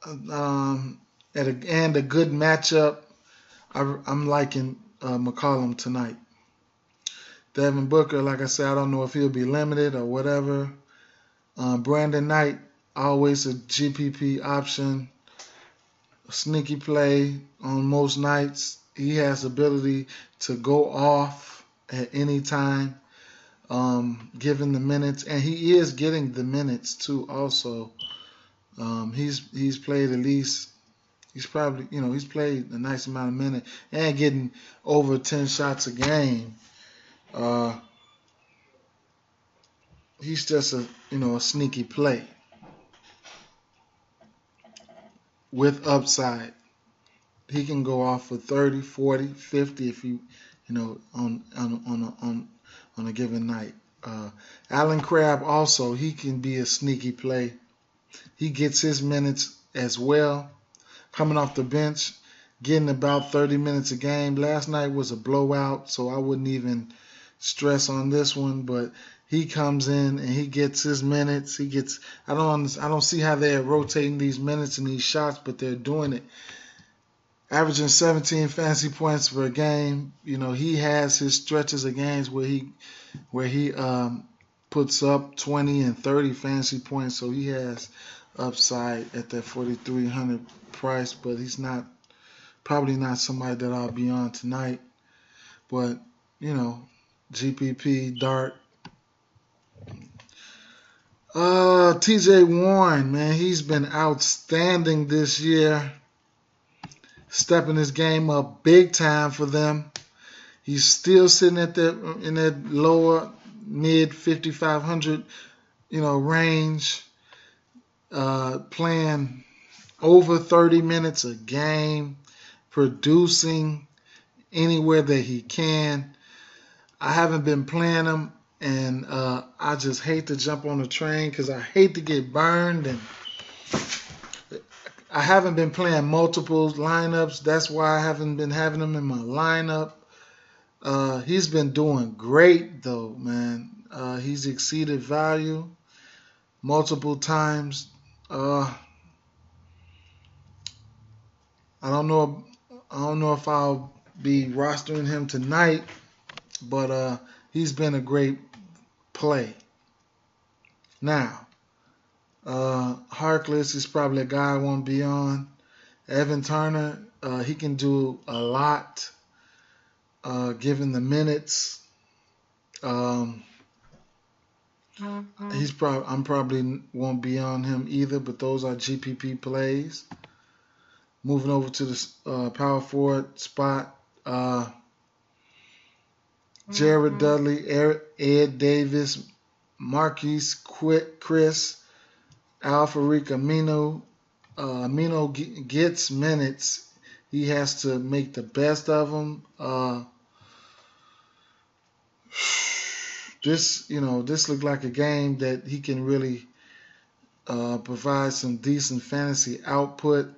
a good matchup, I'm liking McCollum tonight. Devin Booker, like I said, I don't know if he'll be limited or whatever. Brandon Knight, always a GPP option. A sneaky play on most nights. He has the ability to go off at any time, given the minutes. And he is getting the minutes, too, also. He's played at least, he's played a nice amount of minutes and getting over 10 shots a game. He's just a sneaky play. with upside. He can go off for 30, 40, 50 if on a given night. Allen Crabbe also, he can be a sneaky play. He gets his minutes as well, coming off the bench, getting about 30 minutes a game. Last night was a blowout, so I wouldn't even stress on this one, but he comes in and he gets his minutes. I don't see how they're rotating these minutes and these shots, but they're doing it. Averaging 17 fantasy points per game. He has his stretches of games where he puts up 20 and 30 fantasy points, so he has upside at that 4,300 price, but he's probably not somebody that I'll be on tonight. But GPP Dart. TJ Warren, man, he's been outstanding this year, stepping his game up big time for them. He's still sitting in that lower mid 5,500 range, playing over 30 minutes a game, producing anywhere that he can. I haven't been playing him, and I just hate to jump on the train because I hate to get burned, and I haven't been playing multiple lineups. That's why I haven't been having him in my lineup. He's been doing great though, man. He's exceeded value multiple times. I don't know if I'll be rostering him tonight, but he's been a great play. Now, Harkless is probably a guy I won't be on. Evan Turner, he can do a lot given the minutes. I'm probably won't be on him either, but those are GPP plays. Moving over to the power forward spot, Jared Dudley, Ed Davis, Marquise Chris, Alfariq Amino. Amino gets minutes. He has to make the best of them. This looked like a game that he can really provide some decent fantasy output.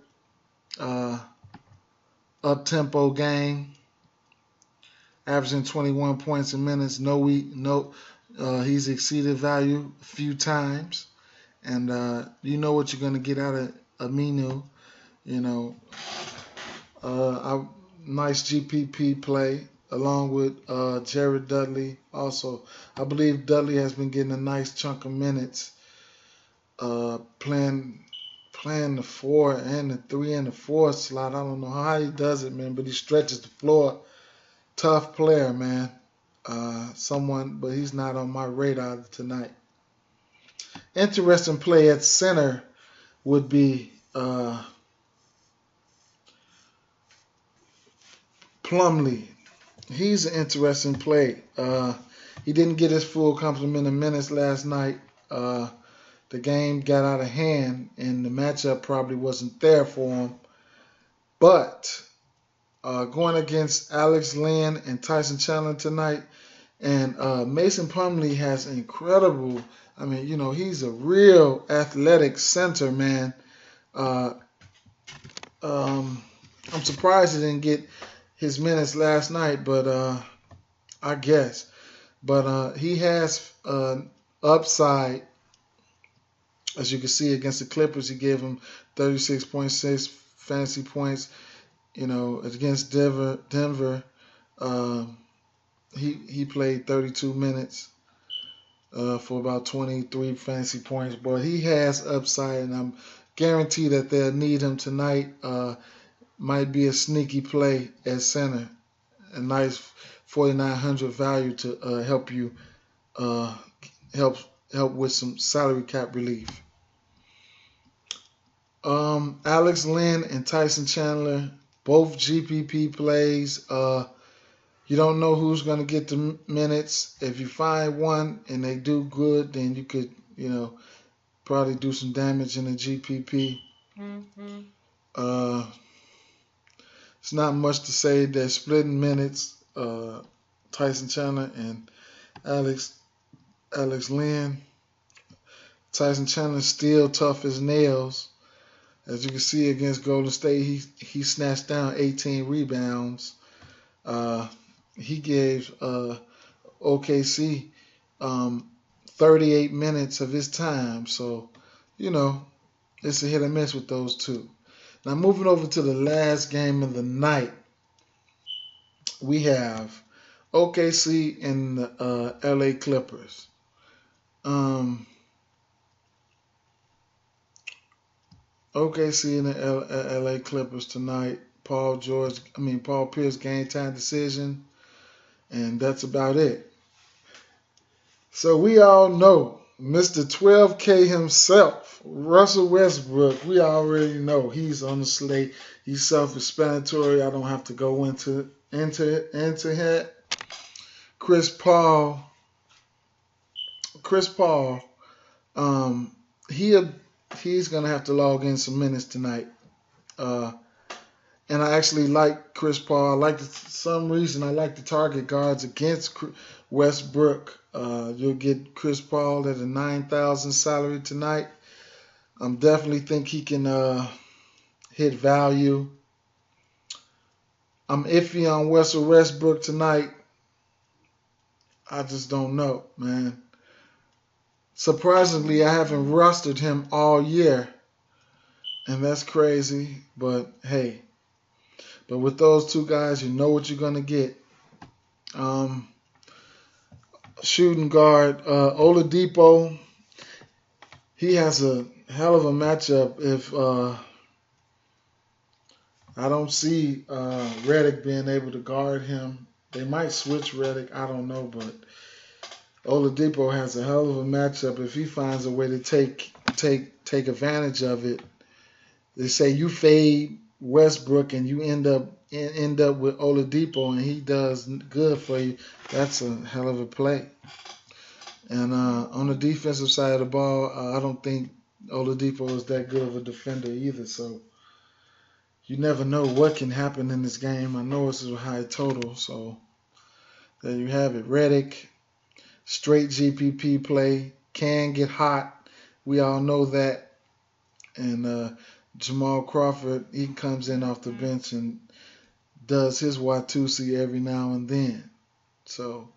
Up-tempo game, averaging 21 points a minute. He's exceeded value a few times, and you know what you're going to get out of Aminu. Nice GPP play along with Jared Dudley. Also, I believe Dudley has been getting a nice chunk of minutes, playing the 4 and the 3 and the 4 slot. I don't know how he does it, man, but he stretches the floor. Tough player, man. But he's not on my radar tonight. Interesting play at center would be Plumlee. He's an interesting play. He didn't get his full complement of minutes last night. The game got out of hand, and the matchup probably wasn't there for him. But going against Alex Lynn and Tyson Chandler tonight, and Mason Plumlee has incredible. I mean, he's a real athletic center, man. I'm surprised he didn't get his minutes last night, but I guess. But he has upside. As you can see against the Clippers, he gave him 36.6 fantasy points. Against Denver, he played 32 minutes for about 23 fantasy points. But he has upside, and I'm guaranteed that they'll need him tonight. Might be a sneaky play at center. A nice 4,900 value to help you help with some salary cap relief. Alex Lynn and Tyson Chandler, both GPP plays. You don't know who's going to get the minutes. If you find one and they do good, then you could, probably do some damage in the GPP. Mm-hmm. Uh, it's not much to say. They're splitting minutes. Tyson Chandler and Alex Lynn. Tyson Chandler still tough as nails. As you can see against Golden State, he snatched down 18 rebounds. He gave OKC 38 minutes of his time. So, you know, it's a hit or miss with those two. Now, moving over to the last game of the night, we have OKC and the LA Clippers. OKC and the LA Clippers tonight. Paul Pierce game time decision, and that's about it. So we all know Mr. 12K himself, Russell Westbrook. We already know he's on the slate. He's self-explanatory. I don't have to go into it. Chris Paul. He's gonna have to log in some minutes tonight. And I actually like Chris Paul. For some reason I like the target guards against Westbrook. You'll get Chris Paul at a $9,000 salary tonight. Definitely think he can hit value. I'm iffy on Russell Westbrook tonight. I just don't know, man. Surprisingly, I haven't rostered him all year. And that's crazy. But, hey. But with those two guys, you know what you're going to get. Shooting guard, Oladipo. He has a hell of a matchup if I don't see Redick being able to guard him. They might switch Redick. I don't know. But Oladipo has a hell of a matchup if he finds a way to take advantage of it. They say you fade Westbrook and you end up with Oladipo and he does good for you. That's a hell of a play. And on the defensive side of the ball, I don't think Oladipo is that good of a defender either. So you never know what can happen in this game. I know it's a high total, so there you have it. Redick, straight GPP play, can get hot. We all know that. And Jamal Crawford, he comes in off the bench and does his Watusi every now and then. So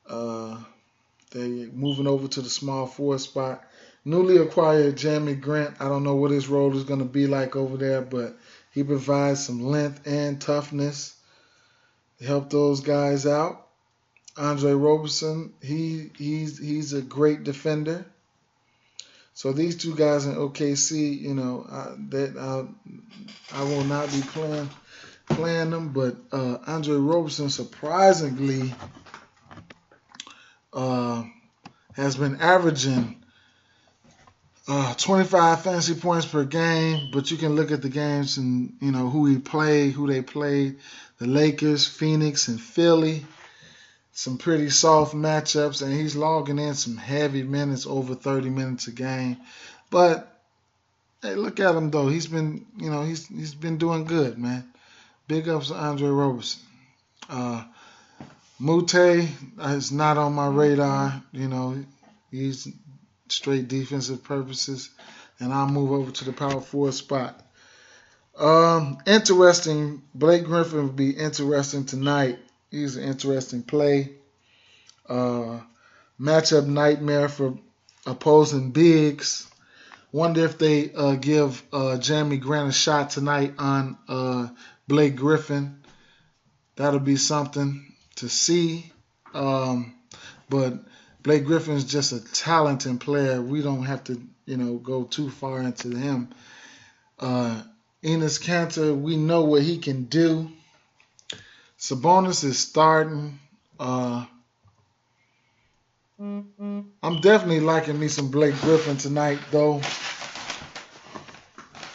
they're moving over to the small forward spot. Newly acquired Jeremy Grant. I don't know what his role is going to be like over there, but he provides some length and toughness to help those guys out. Andre Roberson, he's a great defender. So these two guys in OKC, you know, I will not be playing them, but Andre Roberson surprisingly has been averaging 25 fantasy points per game, but you can look at the games and, you know, who they played. The Lakers, Phoenix, and Philly. Some pretty soft matchups, and he's logging in some heavy minutes, over 30 minutes a game. But hey, look at him though. He's been doing good, man. Big ups to Andre Roberson. Mute is not on my radar. You know, he's straight defensive purposes, and I'll move over to the power forward spot. Interesting. Blake Griffin would be interesting tonight. He's an interesting play. Matchup nightmare for opposing bigs. Wonder if they give Jeremy Grant a shot tonight on Blake Griffin. That'll be something to see. But Blake Griffin's just a talented player. We don't have to, go too far into him. Ennis Kanter, we know what he can do. Sabonis is starting. I'm definitely liking me some Blake Griffin tonight, though.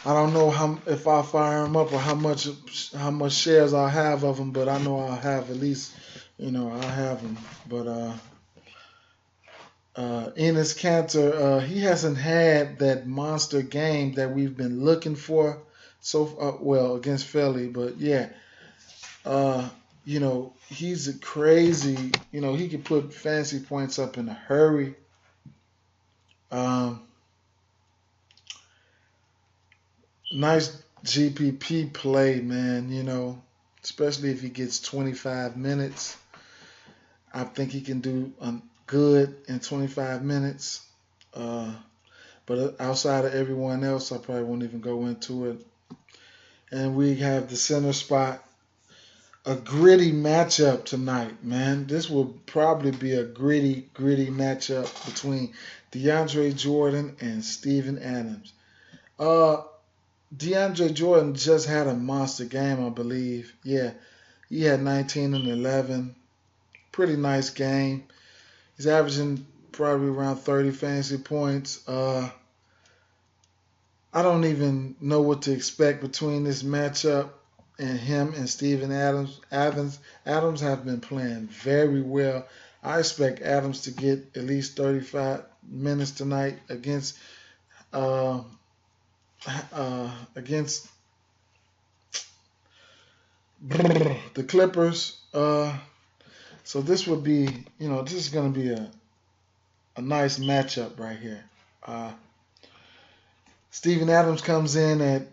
I don't know if I'll fire him up or how much shares I'll have of him, but I know I'll have at least, I'll have him. But Ennis Kanter, he hasn't had that monster game that we've been looking for well, against Philly, but yeah, he's a crazy. He can put fancy points up in a hurry. Um, nice GPP play, man. Especially if he gets 25 minutes. I think he can do good in 25 minutes. But outside of everyone else, I probably won't even go into it. And we have the center spot. A gritty matchup tonight, man. This will probably be a gritty matchup between DeAndre Jordan and Steven Adams. DeAndre Jordan just had a monster game, I believe. Yeah, he had 19 and 11. Pretty nice game. He's averaging probably around 30 fantasy points. I don't even know what to expect between this matchup and him and Steven Adams. Adams have been playing very well. I expect Adams to get at least 35 minutes tonight against the Clippers. So this would be, this is going to be a nice matchup right here. Steven Adams comes in at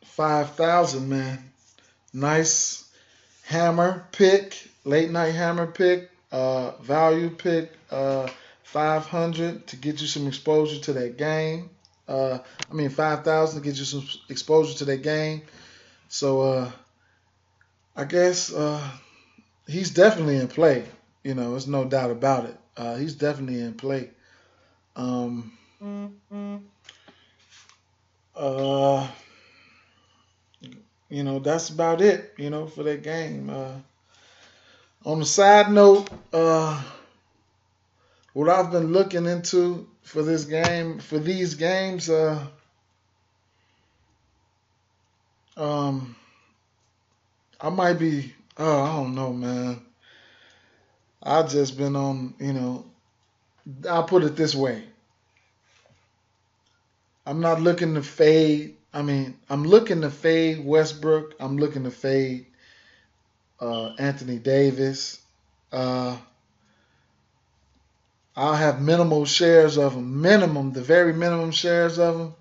5,000, man. Nice hammer pick, late night hammer pick, value pick, 500 to get you some exposure to that game. 5,000 to get you some exposure to that game. So I guess he's definitely in play. There's no doubt about it. He's definitely in play. That's about it, for that game. On a side note, what I've been looking into for these games, I might be, I don't know, man. I've just been on, I'll put it this way. I'm not looking to fade. I'm looking to fade Westbrook. I'm looking to fade Anthony Davis. I'll have minimal shares of them. The very minimum shares of them.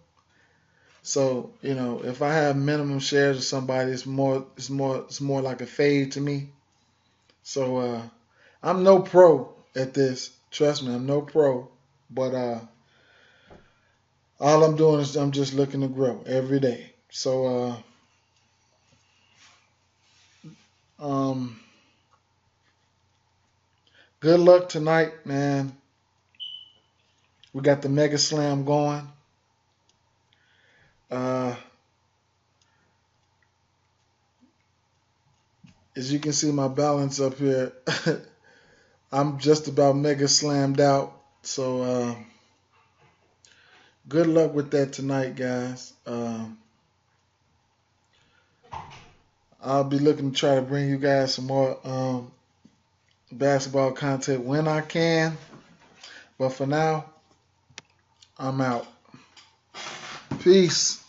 So, if I have minimum shares of somebody, it's more like a fade to me. So, I'm no pro at this. Trust me, I'm no pro. But all I'm doing is I'm just looking to grow every day. So, good luck tonight, man. We got the Mega Slam going. As you can see my balance up here, I'm just about Mega Slammed out. So, good luck with that tonight, guys. I'll be looking to try to bring you guys some more basketball content when I can. But for now, I'm out. Peace.